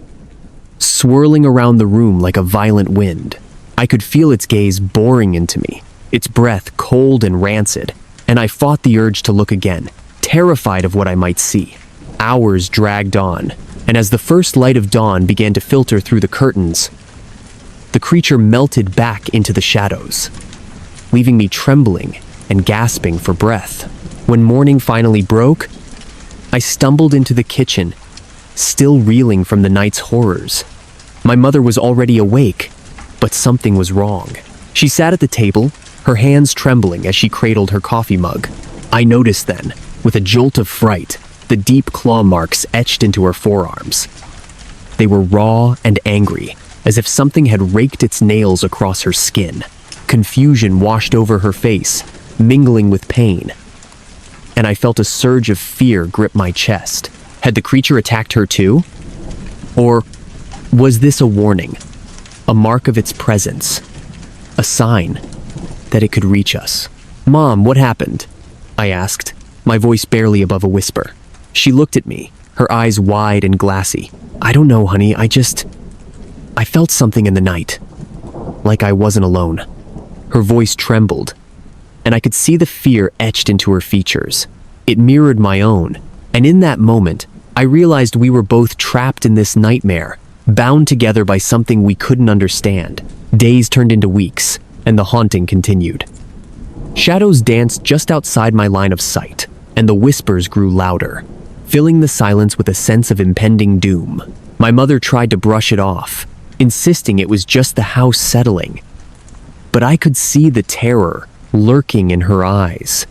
swirling around the room like a violent wind. I could feel its gaze boring into me, its breath cold and rancid, and I fought the urge to look again, terrified of what I might see. Hours dragged on, and as the first light of dawn began to filter through the curtains, the creature melted back into the shadows, leaving me trembling and gasping for breath. When morning finally broke, I stumbled into the kitchen, still reeling from the night's horrors. My mother was already awake, but something was wrong. She sat at the table, her hands trembling as she cradled her coffee mug. I noticed then, with a jolt of fright, the deep claw marks etched into her forearms. They were raw and angry, as if something had raked its nails across her skin. Confusion washed over her face, mingling with pain, and I felt a surge of fear grip my chest. Had the creature attacked her too? Or was this a warning, a mark of its presence, a sign that it could reach us? "Mom, what happened?" I asked, my voice barely above a whisper. She looked at me, her eyes wide and glassy. "I don't know, honey, I felt something in the night, like I wasn't alone." Her voice trembled, and I could see the fear etched into her features. It mirrored my own, and in that moment, I realized we were both trapped in this nightmare, bound together by something we couldn't understand. Days turned into weeks, and the haunting continued. Shadows danced just outside my line of sight, and the whispers grew louder, filling the silence with a sense of impending doom. My mother tried to brush it off, insisting it was just the house settling. But I could see the terror lurking in her eyes,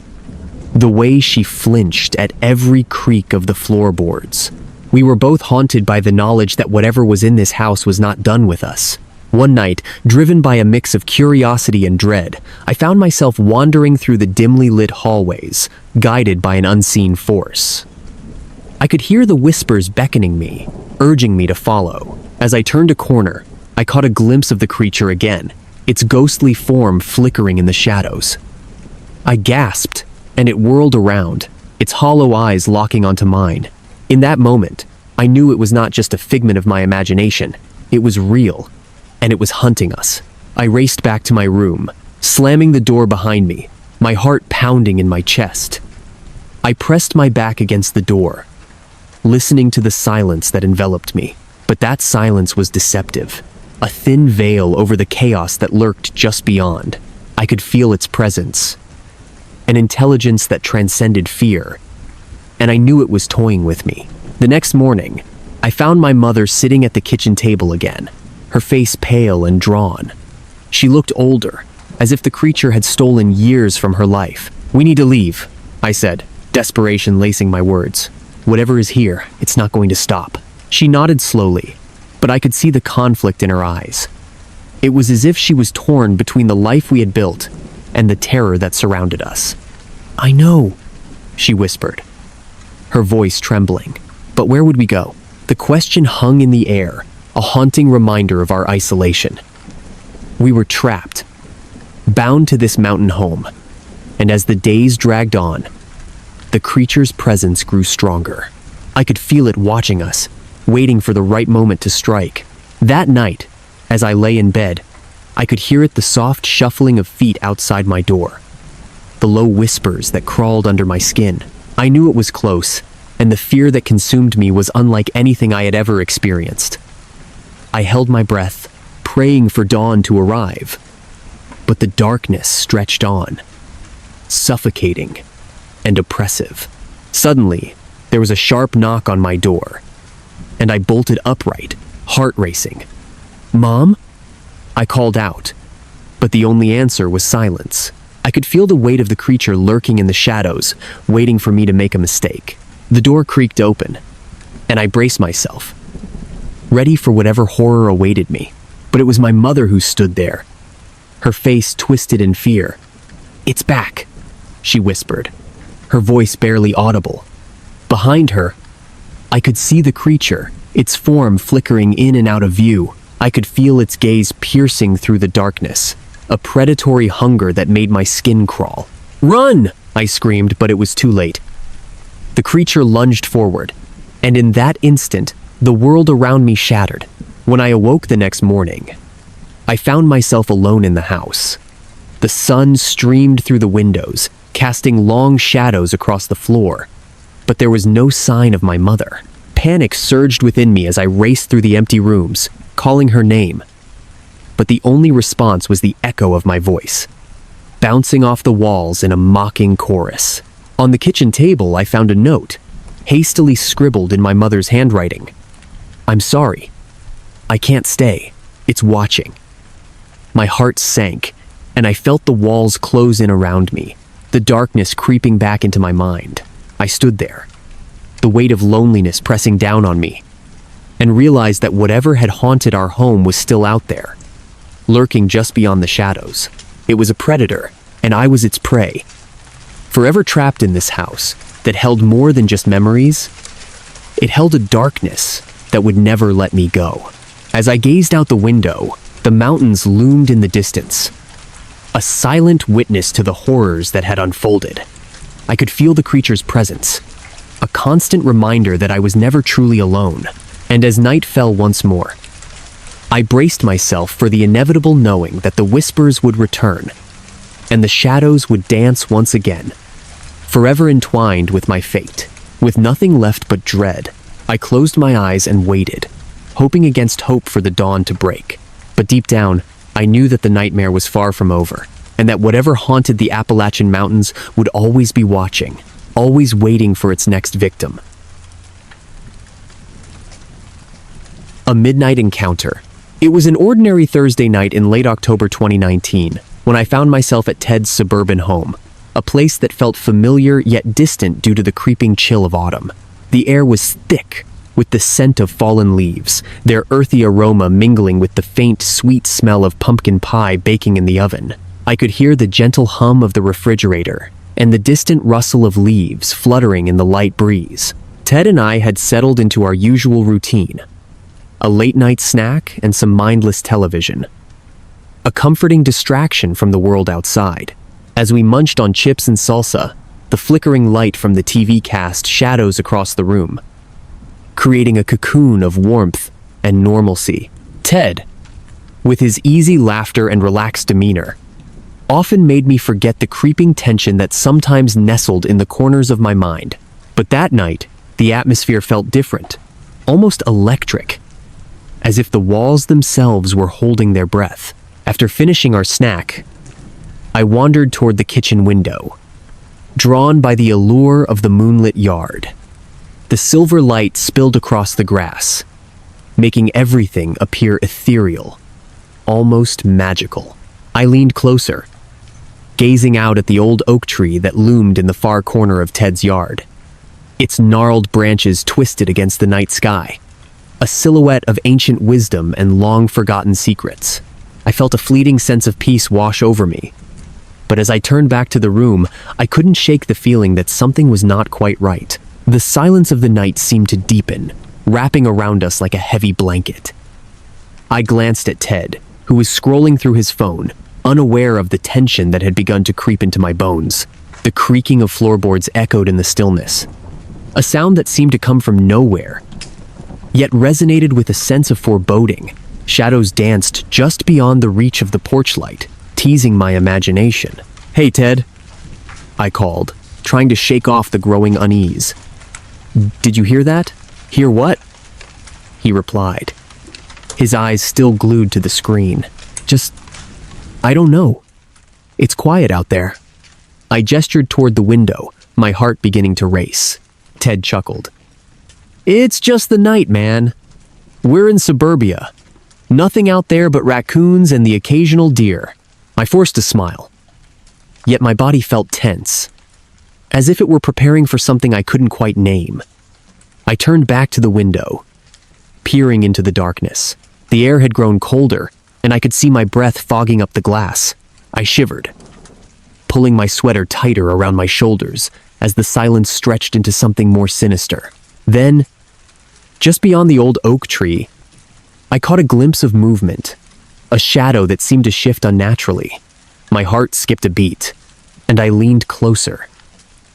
the way she flinched at every creak of the floorboards. We were both haunted by the knowledge that whatever was in this house was not done with us. One night, driven by a mix of curiosity and dread, I found myself wandering through the dimly lit hallways, guided by an unseen force. I could hear the whispers beckoning me, urging me to follow. As I turned a corner, I caught a glimpse of the creature again, its ghostly form flickering in the shadows. I gasped, and it whirled around, its hollow eyes locking onto mine. In that moment, I knew it was not just a figment of my imagination. It was real, and it was hunting us. I raced back to my room, slamming the door behind me, my heart pounding in my chest. I pressed my back against the door, listening to the silence that enveloped me. But that silence was deceptive, a thin veil over the chaos that lurked just beyond. I could feel its presence, an intelligence that transcended fear, and I knew it was toying with me. The next morning, I found my mother sitting at the kitchen table again, her face pale and drawn. She looked older, as if the creature had stolen years from her life. "We need to leave," I said, desperation lacing my words. "Whatever is here, it's not going to stop." She nodded slowly, but I could see the conflict in her eyes. It was as if she was torn between the life we had built and the terror that surrounded us. "I know," she whispered, her voice trembling. But where would we go? The question hung in the air, a haunting reminder of our isolation. We were trapped, bound to this mountain home, and as the days dragged on, the creature's presence grew stronger. I could feel it watching us, waiting for the right moment to strike. That night, as I lay in bed, I could hear the soft shuffling of feet outside my door, the low whispers that crawled under my skin. I knew it was close, and the fear that consumed me was unlike anything I had ever experienced. I held my breath, praying for dawn to arrive, but the darkness stretched on, suffocating and oppressive. Suddenly, there was a sharp knock on my door, and I bolted upright, heart racing. "Mom?" I called out, but the only answer was silence. I I could feel the weight of the creature lurking in the shadows, waiting for me to make a mistake. The door creaked open, and I braced myself, ready for whatever horror awaited me. But it was my mother who stood there, her face twisted in fear. "It's back," she whispered, her voice barely audible. Behind her, I could see the creature, its form flickering in and out of view. I could feel its gaze piercing through the darkness, a predatory hunger that made my skin crawl. "Run!" I screamed, but it was too late. The creature lunged forward, and in that instant, the world around me shattered. When I awoke the next morning, I found myself alone in the house. The sun streamed through the windows, casting long shadows across the floor, but there was no sign of my mother. Panic surged within me as I raced through the empty rooms, calling her name. But the only response was the echo of my voice, bouncing off the walls in a mocking chorus. On the kitchen table, I found a note, hastily scribbled in my mother's handwriting. "I'm sorry. I can't stay. It's watching." My heart sank, and I felt the walls close in around me, the darkness creeping back into my mind. I stood there, the weight of loneliness pressing down on me, and realized that whatever had haunted our home was still out there, lurking just beyond the shadows. It was a predator, and I was its prey, forever trapped in this house that held more than just memories. It held a darkness that would never let me go. As I gazed out the window, the mountains loomed in the distance, a silent witness to the horrors that had unfolded. I could feel the creature's presence, a constant reminder that I was never truly alone. And as night fell once more, I braced myself for the inevitable knowing that the whispers would return, and the shadows would dance once again, forever entwined with my fate. With nothing left but dread, I closed my eyes and waited, hoping against hope for the dawn to break. But deep down, I knew that the nightmare was far from over, and that whatever haunted the Appalachian Mountains would always be watching, always waiting for its next victim. A midnight encounter. It was an ordinary Thursday night in late October 2019 when I found myself at Ted's suburban home, a place that felt familiar yet distant due to the creeping chill of autumn. The air was thick with the scent of fallen leaves, their earthy aroma mingling with the faint, sweet smell of pumpkin pie baking in the oven. I could hear the gentle hum of the refrigerator and the distant rustle of leaves fluttering in the light breeze. Ted and I had settled into our usual routine, a late-night snack and some mindless television, a comforting distraction from the world outside. As we munched on chips and salsa, the flickering light from the TV cast shadows across the room, creating a cocoon of warmth and normalcy. Ted, with his easy laughter and relaxed demeanor, often made me forget the creeping tension that sometimes nestled in the corners of my mind. But that night, the atmosphere felt different, almost electric, as if the walls themselves were holding their breath. After finishing our snack, I wandered toward the kitchen window, drawn by the allure of the moonlit yard. The silver light spilled across the grass, making everything appear ethereal, almost magical. I leaned closer, gazing out at the old oak tree that loomed in the far corner of Ted's yard. Its gnarled branches twisted against the night sky, a silhouette of ancient wisdom and long-forgotten secrets. I felt a fleeting sense of peace wash over me, but as I turned back to the room, I couldn't shake the feeling that something was not quite right. The silence of the night seemed to deepen, wrapping around us like a heavy blanket. I glanced at Ted, who was scrolling through his phone, unaware of the tension that had begun to creep into my bones. The creaking of floorboards echoed in the stillness, a sound that seemed to come from nowhere, yet resonated with a sense of foreboding. Shadows danced just beyond the reach of the porch light, teasing my imagination. "Hey, Ted," I called, trying to shake off the growing unease. "Did you hear that?" "Hear what?" he replied, his eyes still glued to the screen. I don't know. It's quiet out there." I gestured toward the window, my heart beginning to race. Ted chuckled. "It's just the night, man. We're in suburbia. Nothing out there but raccoons and the occasional deer." I forced a smile. yet my body felt tense, as if it were preparing for something I couldn't quite name. I turned back to the window, peering into the darkness. The air had grown colder, and I could see my breath fogging up the glass. I shivered, pulling my sweater tighter around my shoulders as the silence stretched into something more sinister. Then, just beyond the old oak tree, I caught a glimpse of movement, a shadow that seemed to shift unnaturally. My heart skipped a beat, and I leaned closer,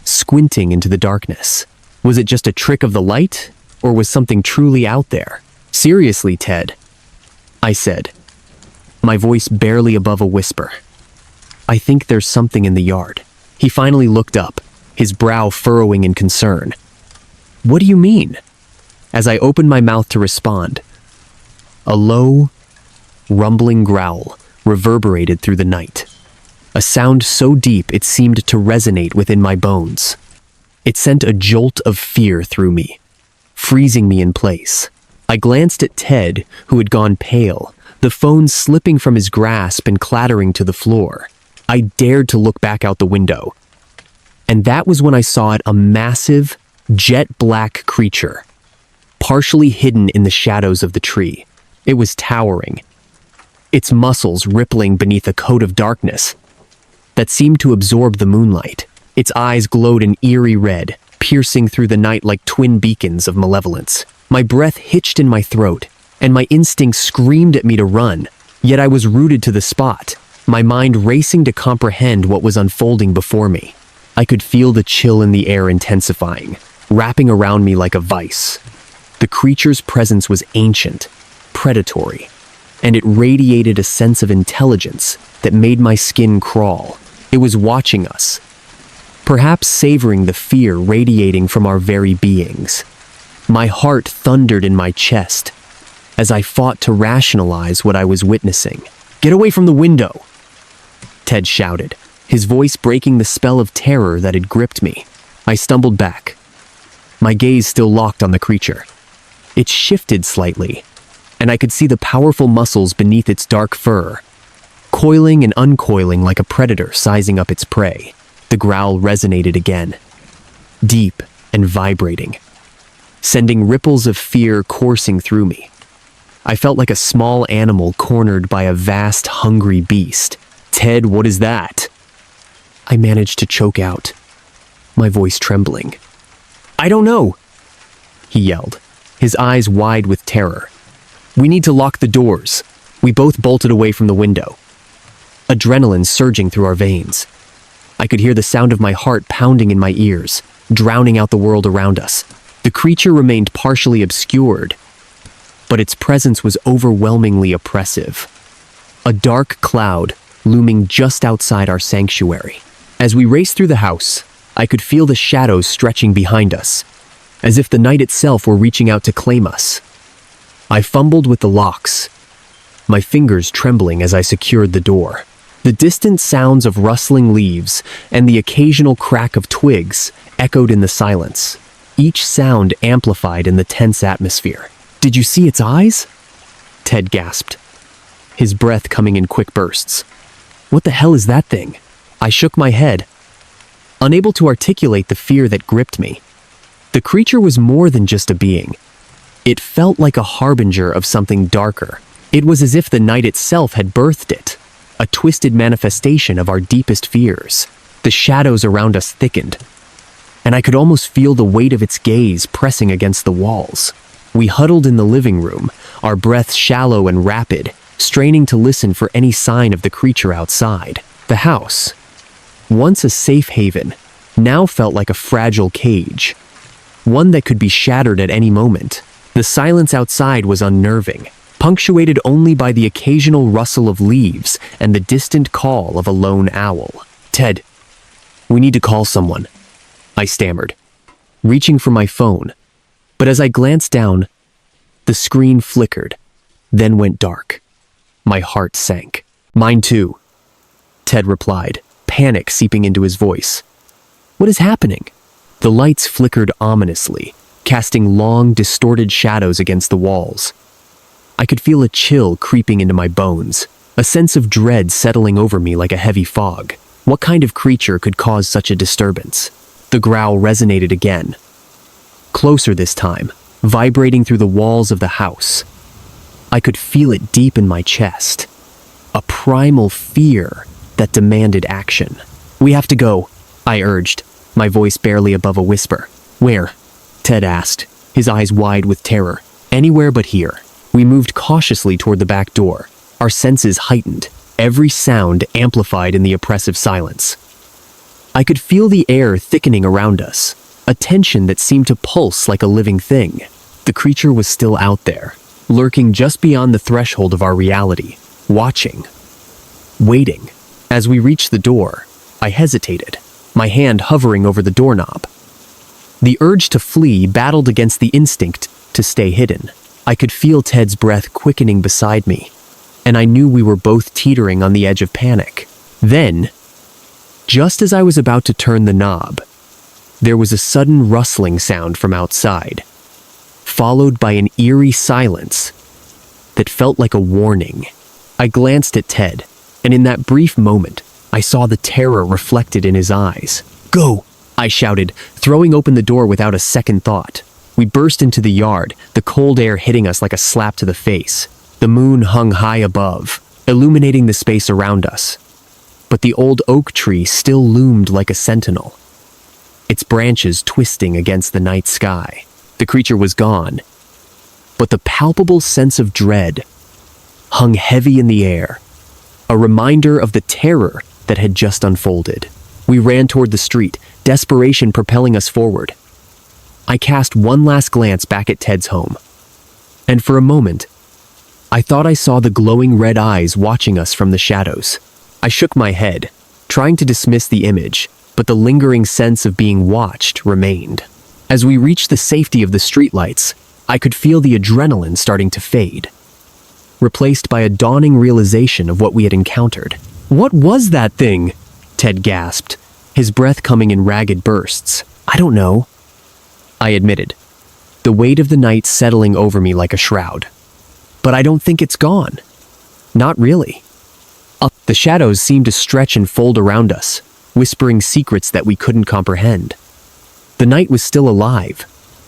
squinting into the darkness. Was it just a trick of the light, or was something truly out there? "Seriously, Ted," I said, my voice barely above a whisper. "I think there's something in the yard." He finally looked up, his brow furrowing in concern. "What do you mean?" As I opened my mouth to respond, a low, rumbling growl reverberated through the night. A sound so deep it seemed to resonate within my bones. It sent a jolt of fear through me, freezing me in place. I glanced at Ted, who had gone pale, the phone slipping from his grasp and clattering to the floor. I dared to look back out the window, and that was when I saw it, a massive, jet-black creature, partially hidden in the shadows of the tree. It was towering, its muscles rippling beneath a coat of darkness that seemed to absorb the moonlight. Its eyes glowed an eerie red, piercing through the night like twin beacons of malevolence. My breath hitched in my throat, and my instincts screamed at me to run, yet I was rooted to the spot, my mind racing to comprehend what was unfolding before me. I could feel the chill in the air intensifying, wrapping around me like a vice. The creature's presence was ancient, predatory, and it radiated a sense of intelligence that made my skin crawl. It was watching us, perhaps savoring the fear radiating from our very beings. My heart thundered in my chest as I fought to rationalize what I was witnessing. "Get away from the window!" Ted shouted, his voice breaking the spell of terror that had gripped me. I stumbled back, my gaze still locked on the creature. It shifted slightly, and I could see the powerful muscles beneath its dark fur, coiling and uncoiling like a predator sizing up its prey. The growl resonated again, deep and vibrating, sending ripples of fear coursing through me. I felt like a small animal cornered by a vast, hungry beast. "Ted, what is that?" I managed to choke out, my voice trembling. "I don't know," he yelled, his eyes wide with terror. "We need to lock the doors." We both bolted away from the window, adrenaline surging through our veins. I could hear the sound of my heart pounding in my ears, drowning out the world around us. The creature remained partially obscured, but its presence was overwhelmingly oppressive. A dark cloud looming just outside our sanctuary. As we raced through the house, I could feel the shadows stretching behind us, as if the night itself were reaching out to claim us. I fumbled with the locks, my fingers trembling as I secured the door. The distant sounds of rustling leaves and the occasional crack of twigs echoed in the silence, each sound amplified in the tense atmosphere. "Did you see its eyes?" Ted gasped, his breath coming in quick bursts. "What the hell is that thing?" I shook my head, unable to articulate the fear that gripped me. The creature was more than just a being. It felt like a harbinger of something darker. It was as if the night itself had birthed it, a twisted manifestation of our deepest fears. The shadows around us thickened, and I could almost feel the weight of its gaze pressing against the walls. We huddled in the living room, our breaths shallow and rapid, straining to listen for any sign of the creature outside. The house, once a safe haven, now felt like a fragile cage, one that could be shattered at any moment. The silence outside was unnerving, punctuated only by the occasional rustle of leaves and the distant call of a lone owl. "Ted, we need to call someone," I stammered, reaching for my phone. But as I glanced down, the screen flickered, then went dark. My heart sank. "Mine too," Ted replied, panic seeping into his voice. "What is happening?" The lights flickered ominously, casting long, distorted shadows against the walls. I could feel a chill creeping into my bones, a sense of dread settling over me like a heavy fog. What kind of creature could cause such a disturbance? The growl resonated again. Closer this time, vibrating through the walls of the house. I could feel it deep in my chest. A primal fear that demanded action. "We have to go," I urged, my voice barely above a whisper. "Where?" Ted asked, his eyes wide with terror. "Anywhere but here." We moved cautiously toward the back door, our senses heightened, every sound amplified in the oppressive silence. I could feel the air thickening around us, a tension that seemed to pulse like a living thing. The creature was still out there, lurking just beyond the threshold of our reality, watching, waiting. As we reached the door, I hesitated, my hand hovering over the doorknob. The urge to flee battled against the instinct to stay hidden. I could feel Ted's breath quickening beside me, and I knew we were both teetering on the edge of panic. Then, just as I was about to turn the knob, there was a sudden rustling sound from outside, followed by an eerie silence that felt like a warning. I glanced at Ted, and in that brief moment, I saw the terror reflected in his eyes. "Go!" I shouted, throwing open the door without a second thought. We burst into the yard, the cold air hitting us like a slap to the face. The moon hung high above, illuminating the space around us. But the old oak tree still loomed like a sentinel, its branches twisting against the night sky. The creature was gone, but the palpable sense of dread hung heavy in the air, a reminder of the terror that had just unfolded. We ran toward the street, desperation propelling us forward. I cast one last glance back at Ted's home, and for a moment, I thought I saw the glowing red eyes watching us from the shadows. I shook my head, trying to dismiss the image, but the lingering sense of being watched remained. As we reached the safety of the streetlights, I could feel the adrenaline starting to fade, replaced by a dawning realization of what we had encountered. "What was that thing?" Ted gasped, his breath coming in ragged bursts. "I don't know," I admitted, the weight of the night settling over me like a shroud. "But I don't think it's gone." "Not really." The shadows seemed to stretch and fold around us, whispering secrets that we couldn't comprehend. The night was still alive,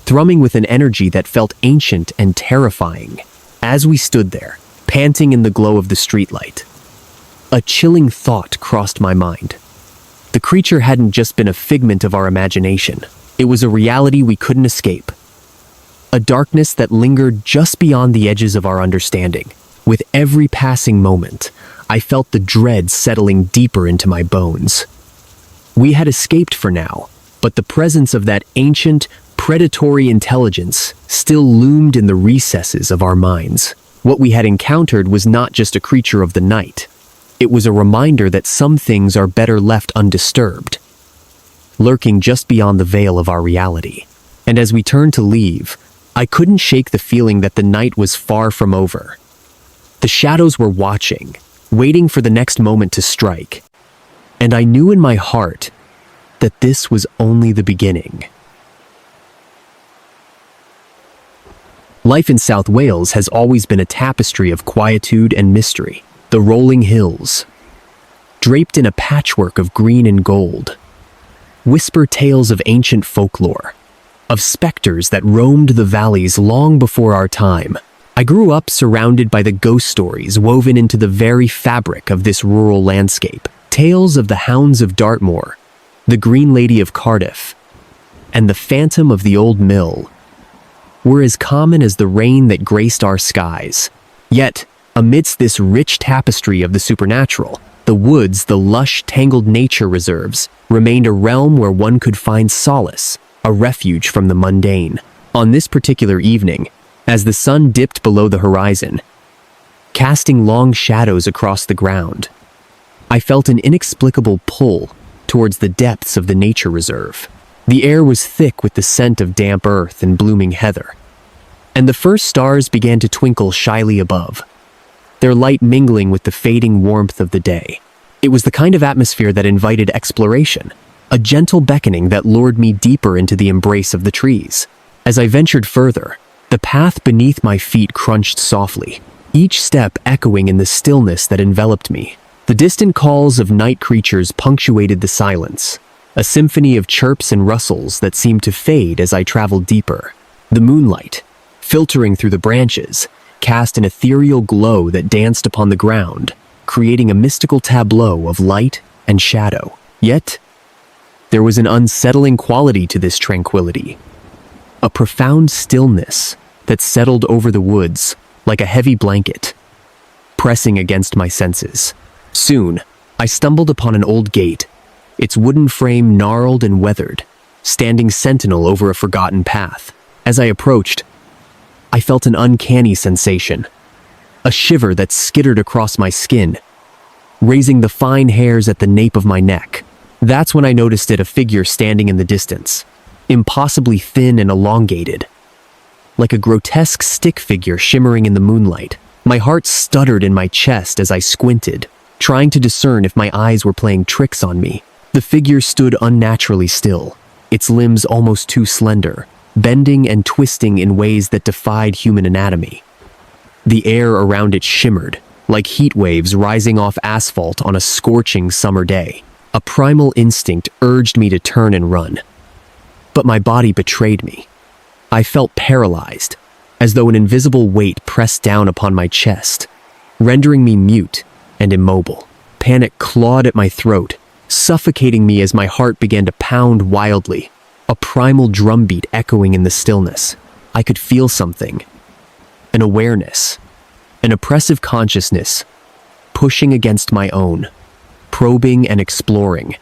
thrumming with an energy that felt ancient and terrifying. As we stood there, panting in the glow of the streetlight, a chilling thought crossed my mind. The creature hadn't just been a figment of our imagination. It was a reality we couldn't escape. A darkness that lingered just beyond the edges of our understanding. With every passing moment, I felt the dread settling deeper into my bones. We had escaped for now, but the presence of that ancient, predatory intelligence still loomed in the recesses of our minds. What we had encountered was not just a creature of the night. It was a reminder that some things are better left undisturbed, lurking just beyond the veil of our reality. And as we turned to leave, I couldn't shake the feeling that the night was far from over. The shadows were watching, waiting for the next moment to strike. And I knew in my heart that this was only the beginning. Life in South Wales has always been a tapestry of quietude and mystery. The rolling hills, draped in a patchwork of green and gold, whisper tales of ancient folklore, of specters that roamed the valleys long before our time. I grew up surrounded by the ghost stories woven into the very fabric of this rural landscape. Tales of the Hounds of Dartmoor, the Green Lady of Cardiff, and the Phantom of the Old Mill were as common as the rain that graced our skies. Yet, amidst this rich tapestry of the supernatural, the woods, the lush, tangled nature reserves, remained a realm where one could find solace, a refuge from the mundane. On this particular evening, as the sun dipped below the horizon, casting long shadows across the ground, I felt an inexplicable pull towards the depths of the nature reserve. The air was thick with the scent of damp earth and blooming heather, and the first stars began to twinkle shyly above, their light mingling with the fading warmth of the day. It was the kind of atmosphere that invited exploration, a gentle beckoning that lured me deeper into the embrace of the trees. As I ventured further, the path beneath my feet crunched softly, each step echoing in the stillness that enveloped me. The distant calls of night creatures punctuated the silence, a symphony of chirps and rustles that seemed to fade as I traveled deeper. The moonlight, filtering through the branches, cast an ethereal glow that danced upon the ground, creating a mystical tableau of light and shadow. Yet, there was an unsettling quality to this tranquility, a profound stillness that settled over the woods like a heavy blanket, pressing against my senses. Soon, I stumbled upon an old gate, its wooden frame gnarled and weathered, standing sentinel over a forgotten path. As I approached, I felt an uncanny sensation, a shiver that skittered across my skin, raising the fine hairs at the nape of my neck. That's when I noticed a figure standing in the distance, impossibly thin and elongated, like a grotesque stick figure shimmering in the moonlight. My heart stuttered in my chest as I squinted, trying to discern if my eyes were playing tricks on me. The figure stood unnaturally still, its limbs almost too slender, bending and twisting in ways that defied human anatomy. The air around it shimmered, like heat waves rising off asphalt on a scorching summer day. A primal instinct urged me to turn and run. But my body betrayed me. I felt paralyzed, as though an invisible weight pressed down upon my chest, rendering me mute and immobile. Panic clawed at my throat, suffocating me as my heart began to pound wildly, a primal drumbeat echoing in the stillness. I could feel something, an awareness, an oppressive consciousness, pushing against my own, probing and exploring,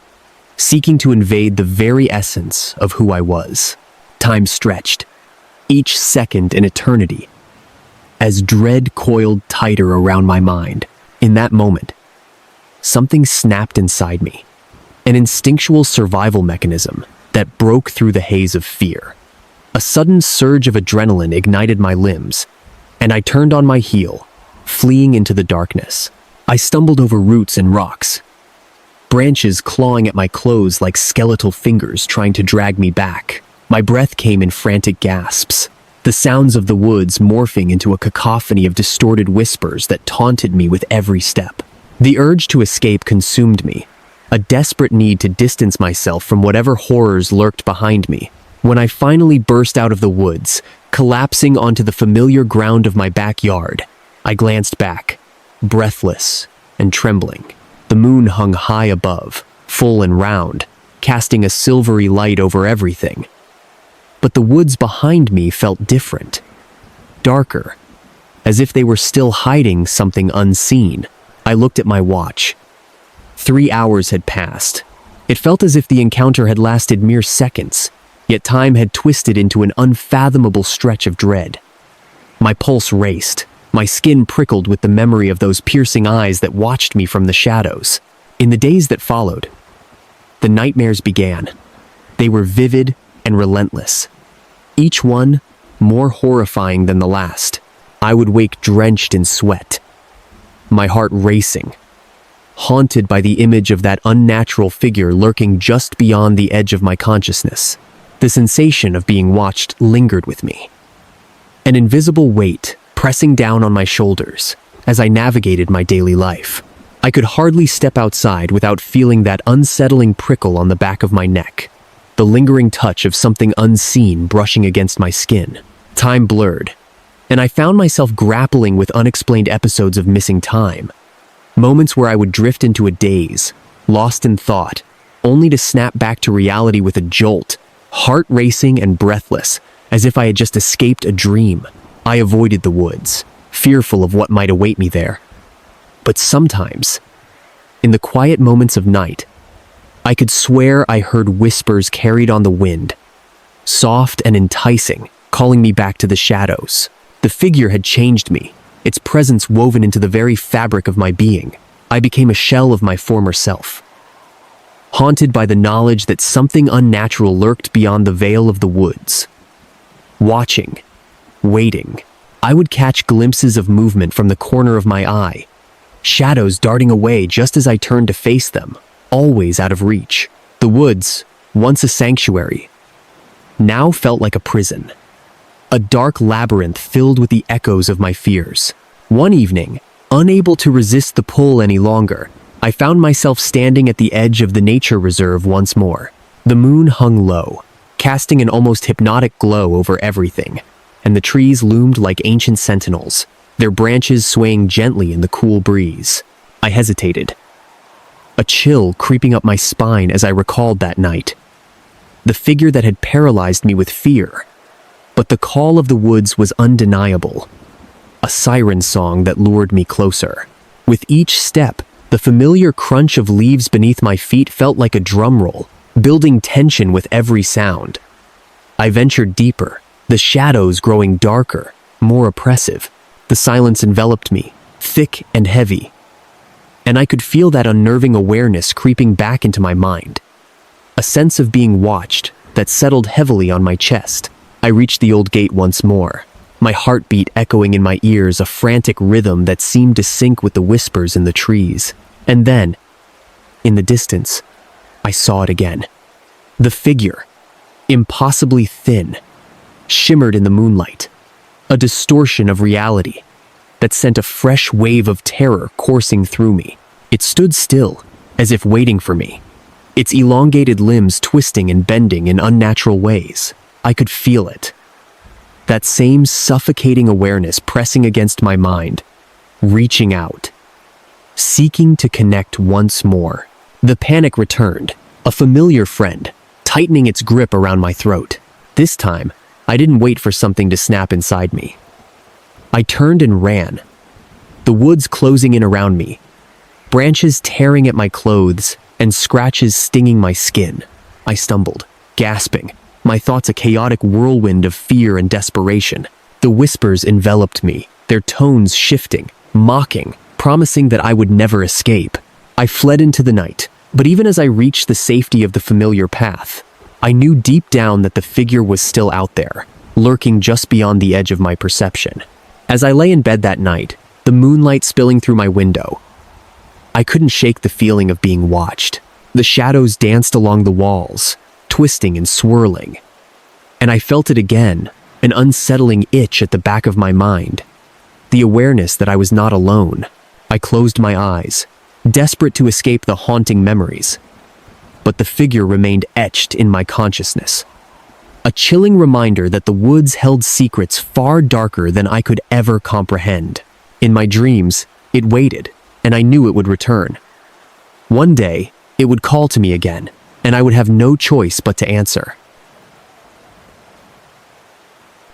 seeking to invade the very essence of who I was. Time stretched, each second an eternity, as dread coiled tighter around my mind. In that moment, something snapped inside me, an instinctual survival mechanism that broke through the haze of fear. A sudden surge of adrenaline ignited my limbs, and I turned on my heel, fleeing into the darkness. I stumbled over roots and rocks, branches clawing at my clothes like skeletal fingers trying to drag me back. My breath came in frantic gasps, the sounds of the woods morphing into a cacophony of distorted whispers that taunted me with every step. The urge to escape consumed me, a desperate need to distance myself from whatever horrors lurked behind me. When I finally burst out of the woods, collapsing onto the familiar ground of my backyard, I glanced back, breathless and trembling. The moon hung high above, full and round, casting a silvery light over everything. But the woods behind me felt different, darker, as if they were still hiding something unseen. I looked at my watch. 3 hours had passed. It felt as if the encounter had lasted mere seconds, yet time had twisted into an unfathomable stretch of dread. My pulse raced, my skin prickled with the memory of those piercing eyes that watched me from the shadows. In the days that followed, the nightmares began. They were vivid and relentless, each one more horrifying than the last. I would wake drenched in sweat, my heart racing, haunted by the image of that unnatural figure lurking just beyond the edge of my consciousness. The sensation of being watched lingered with me, an invisible weight pressing down on my shoulders as I navigated my daily life. I could hardly step outside without feeling that unsettling prickle on the back of my neck, the lingering touch of something unseen brushing against my skin. Time blurred, and I found myself grappling with unexplained episodes of missing time. Moments where I would drift into a daze, lost in thought, only to snap back to reality with a jolt, heart racing and breathless, as if I had just escaped a dream. I avoided the woods, fearful of what might await me there. But sometimes, in the quiet moments of night, I could swear I heard whispers carried on the wind, soft and enticing, calling me back to the shadows. The figure had changed me, its presence woven into the very fabric of my being. I became a shell of my former self, haunted by the knowledge that something unnatural lurked beyond the veil of the woods. Watching, waiting, I would catch glimpses of movement from the corner of my eye, shadows darting away just as I turned to face them, always out of reach. The woods, once a sanctuary, now felt like a prison, a dark labyrinth filled with the echoes of my fears. One evening, unable to resist the pull any longer, I found myself standing at the edge of the nature reserve once more. The moon hung low, casting an almost hypnotic glow over everything, and the trees loomed like ancient sentinels, their branches swaying gently in the cool breeze. I hesitated, a chill creeping up my spine as I recalled that night. The figure that had paralyzed me with fear. But the call of the woods was undeniable, a siren song that lured me closer. With each step, the familiar crunch of leaves beneath my feet felt like a drum roll, building tension with every sound. I ventured deeper, the shadows growing darker, more oppressive. The silence enveloped me, thick and heavy, and I could feel that unnerving awareness creeping back into my mind. A sense of being watched that settled heavily on my chest. I reached the old gate once more, my heartbeat echoing in my ears, a frantic rhythm that seemed to sync with the whispers in the trees. And then, in the distance, I saw it again. The figure, impossibly thin, shimmered in the moonlight, a distortion of reality that sent a fresh wave of terror coursing through me. It stood still, as if waiting for me, its elongated limbs twisting and bending in unnatural ways. I could feel it. That same suffocating awareness pressing against my mind, reaching out, seeking to connect once more. The panic returned, a familiar friend, tightening its grip around my throat. This time, I didn't wait for something to snap inside me. I turned and ran, the woods closing in around me, branches tearing at my clothes and scratches stinging my skin. I stumbled, gasping, my thoughts a chaotic whirlwind of fear and desperation. The whispers enveloped me, their tones shifting, mocking, promising that I would never escape. I fled into the night, but even as I reached the safety of the familiar path, I knew deep down that the figure was still out there, lurking just beyond the edge of my perception. As I lay in bed that night, the moonlight spilling through my window, I couldn't shake the feeling of being watched. The shadows danced along the walls, twisting and swirling. And I felt it again, an unsettling itch at the back of my mind. The awareness that I was not alone. I closed my eyes, desperate to escape the haunting memories. But the figure remained etched in my consciousness. A chilling reminder that the woods held secrets far darker than I could ever comprehend. In my dreams, it waited, and I knew it would return. One day, it would call to me again, and I would have no choice but to answer.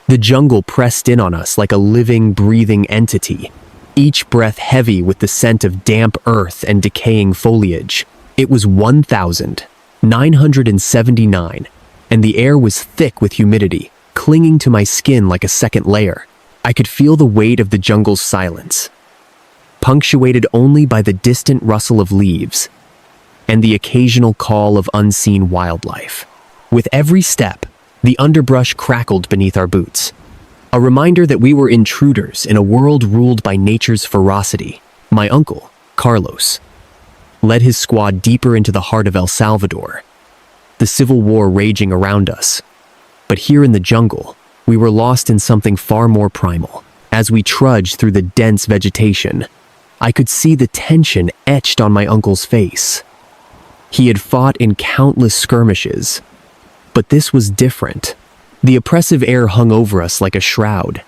The jungle pressed in on us like a living, breathing entity, each breath heavy with the scent of damp earth and decaying foliage. It was 1979, and the air was thick with humidity, clinging to my skin like a second layer. I could feel the weight of the jungle's silence, punctuated only by the distant rustle of leaves and the occasional call of unseen wildlife. With every step, the underbrush crackled beneath our boots, a reminder that we were intruders in a world ruled by nature's ferocity. My uncle, Carlos, led his squad deeper into the heart of El Salvador, the civil war raging around us. But here in the jungle, we were lost in something far more primal. As we trudged through the dense vegetation, I could see the tension etched on my uncle's face. He had fought in countless skirmishes, but this was different. The oppressive air hung over us like a shroud,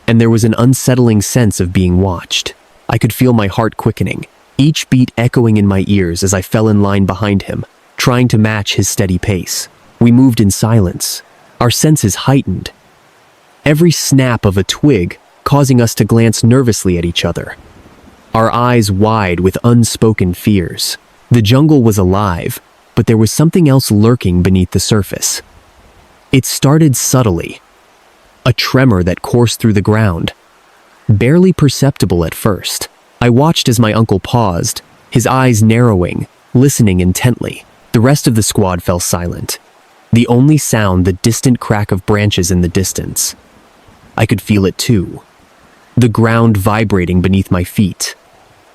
and there was an unsettling sense of being watched. I could feel my heart quickening, each beat echoing in my ears as I fell in line behind him, trying to match his steady pace. We moved in silence, our senses heightened, every snap of a twig causing us to glance nervously at each other, our eyes wide with unspoken fears. The jungle was alive, but there was something else lurking beneath the surface. It started subtly, a tremor that coursed through the ground, barely perceptible at first. I watched as my uncle paused, his eyes narrowing, listening intently. The rest of the squad fell silent, the only sound the distant crack of branches in the distance. I could feel it too, the ground vibrating beneath my feet,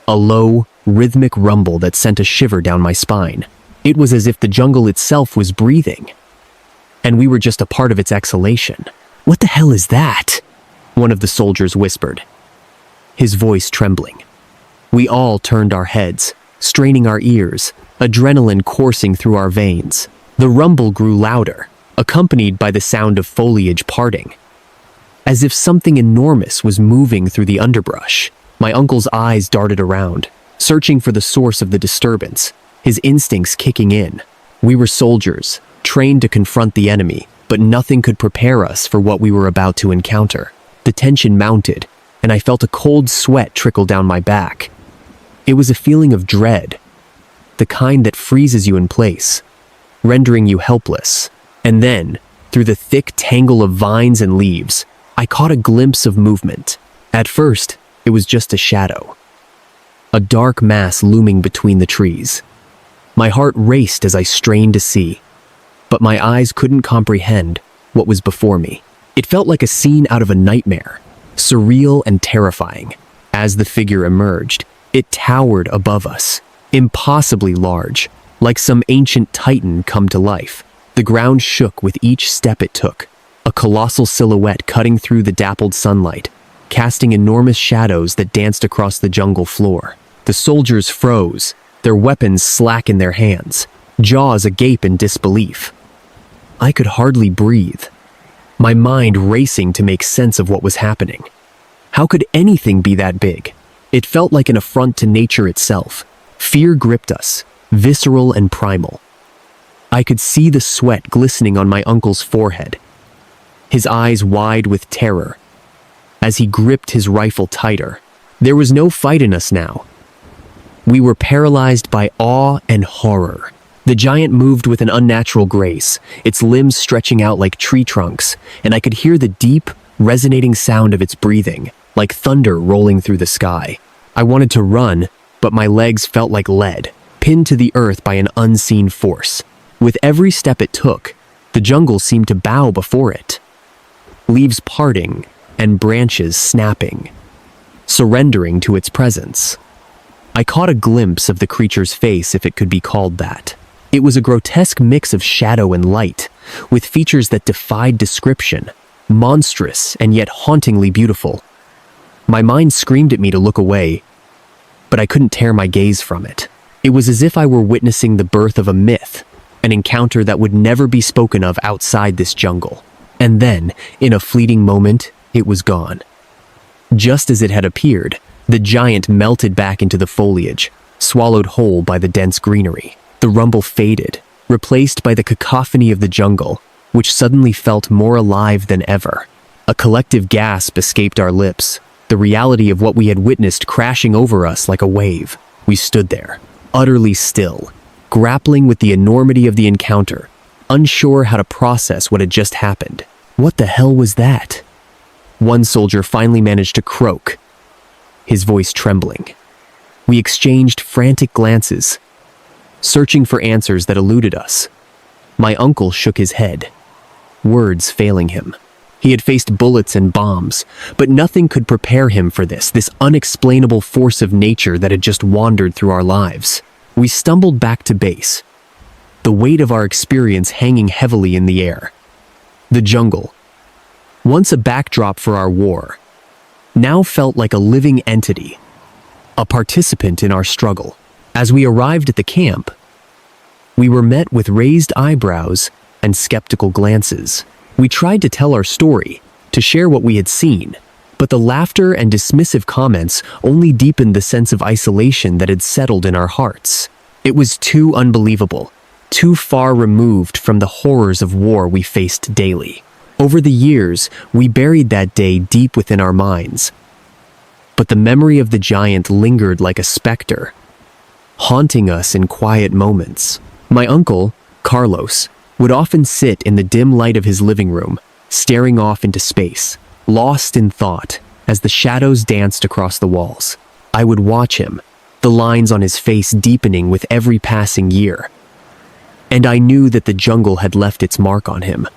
a low, rhythmic rumble that sent a shiver down my spine. It was as if the jungle itself was breathing, and we were just a part of its exhalation. "What the hell is that?" one of the soldiers whispered, his voice trembling. We all turned our heads, straining our ears, adrenaline coursing through our veins. The rumble grew louder, accompanied by the sound of foliage parting. As if something enormous was moving through the underbrush, my uncle's eyes darted around, searching for the source of the disturbance, his instincts kicking in. We were soldiers, trained to confront the enemy, but nothing could prepare us for what we were about to encounter. The tension mounted, and I felt a cold sweat trickle down my back. It was a feeling of dread, the kind that freezes you in place, rendering you helpless. And then, through the thick tangle of vines and leaves, I caught a glimpse of movement. At first, it was just a shadow, a dark mass looming between the trees. My heart raced as I strained to see, but my eyes couldn't comprehend what was before me. It felt like a scene out of a nightmare, surreal and terrifying. As the figure emerged, it towered above us, impossibly large, like some ancient titan come to life. The ground shook with each step it took, a colossal silhouette cutting through the dappled sunlight, casting enormous shadows that danced across the jungle floor. The soldiers froze, their weapons slack in their hands, jaws agape in disbelief. I could hardly breathe, my mind racing to make sense of what was happening. How could anything be that big? It felt like an affront to nature itself. Fear gripped us, visceral and primal. I could see the sweat glistening on my uncle's forehead, his eyes wide with terror, as he gripped his rifle tighter. There was no fight in us now. We were paralyzed by awe and horror. The giant moved with an unnatural grace, its limbs stretching out like tree trunks, and I could hear the deep, resonating sound of its breathing, like thunder rolling through the sky. I wanted to run, but my legs felt like lead, pinned to the earth by an unseen force. With every step it took, the jungle seemed to bow before it, leaves parting and branches snapping, surrendering to its presence. I caught a glimpse of the creature's face, if it could be called that. It was a grotesque mix of shadow and light, with features that defied description, monstrous and yet hauntingly beautiful. My mind screamed at me to look away, but I couldn't tear my gaze from it. It was as if I were witnessing the birth of a myth, an encounter that would never be spoken of outside this jungle. And then, in a fleeting moment, it was gone. Just as it had appeared, the giant melted back into the foliage, swallowed whole by the dense greenery. The rumble faded, replaced by the cacophony of the jungle, which suddenly felt more alive than ever. A collective gasp escaped our lips, the reality of what we had witnessed crashing over us like a wave. We stood there, utterly still, grappling with the enormity of the encounter, unsure how to process what had just happened. What the hell was that? One soldier finally managed to croak, his voice trembling. We exchanged frantic glances, searching for answers that eluded us. My uncle shook his head, words failing him. He had faced bullets and bombs, but nothing could prepare him for this unexplainable force of nature that had just wandered through our lives. We stumbled back to base, the weight of our experience hanging heavily in the air. The jungle, once a backdrop for our war, now felt like a living entity, a participant in our struggle. As we arrived at the camp, we were met with raised eyebrows and skeptical glances. We tried to tell our story, to share what we had seen, but the laughter and dismissive comments only deepened the sense of isolation that had settled in our hearts. It was too unbelievable, too far removed from the horrors of war we faced daily. Over the years, we buried that day deep within our minds, but the memory of the giant lingered like a specter, haunting us in quiet moments. My uncle, Carlos, would often sit in the dim light of his living room, staring off into space, lost in thought as the shadows danced across the walls. I would watch him, the lines on his face deepening with every passing year. And I knew that the jungle had left its mark on him,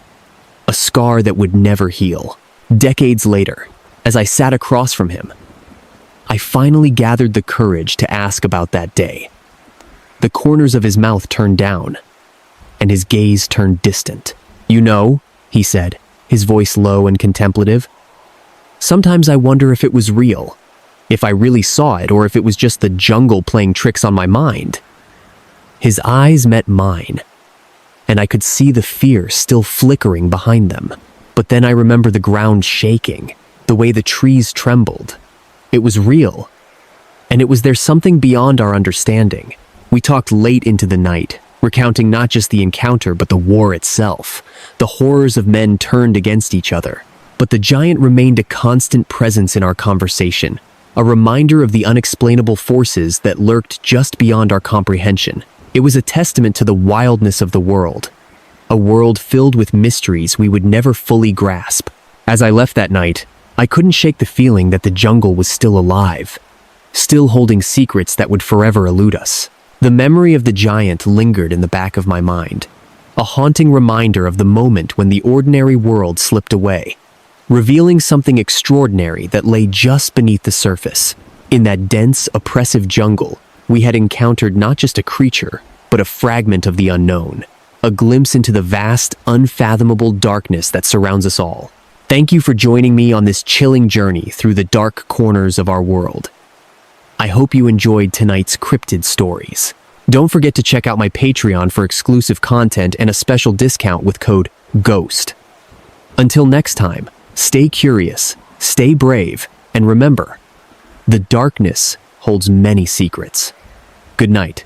a scar that would never heal. Decades later, as I sat across from him, I finally gathered the courage to ask about that day. The corners of his mouth turned down, and his gaze turned distant. "You know," he said, his voice low and contemplative, "sometimes I wonder if it was real. if I really saw it or if it was just the jungle playing tricks on my mind. His eyes met mine, and I could see the fear still flickering behind them. But then I remember the ground shaking, the way the trees trembled. It was real, and it was there something beyond our understanding. We talked late into the night, recounting not just the encounter but the war itself, the horrors of men turned against each other. But the giant remained a constant presence in our conversation, a reminder of the unexplainable forces that lurked just beyond our comprehension. It was a testament to the wildness of the world, a world filled with mysteries we would never fully grasp. As I left that night, I couldn't shake the feeling that the jungle was still alive, still holding secrets that would forever elude us. The memory of the giant lingered in the back of my mind, a haunting reminder of the moment when the ordinary world slipped away, revealing something extraordinary that lay just beneath the surface. In that dense, oppressive jungle, we had encountered not just a creature, but a fragment of the unknown, a glimpse into the vast, unfathomable darkness that surrounds us all. Thank you for joining me on this chilling journey through the dark corners of our world. I hope you enjoyed tonight's cryptid stories. Don't forget to check out my Patreon for exclusive content and a special discount with code GHOST. Until next time, stay curious, stay brave, and remember, the darkness holds many secrets. Good night.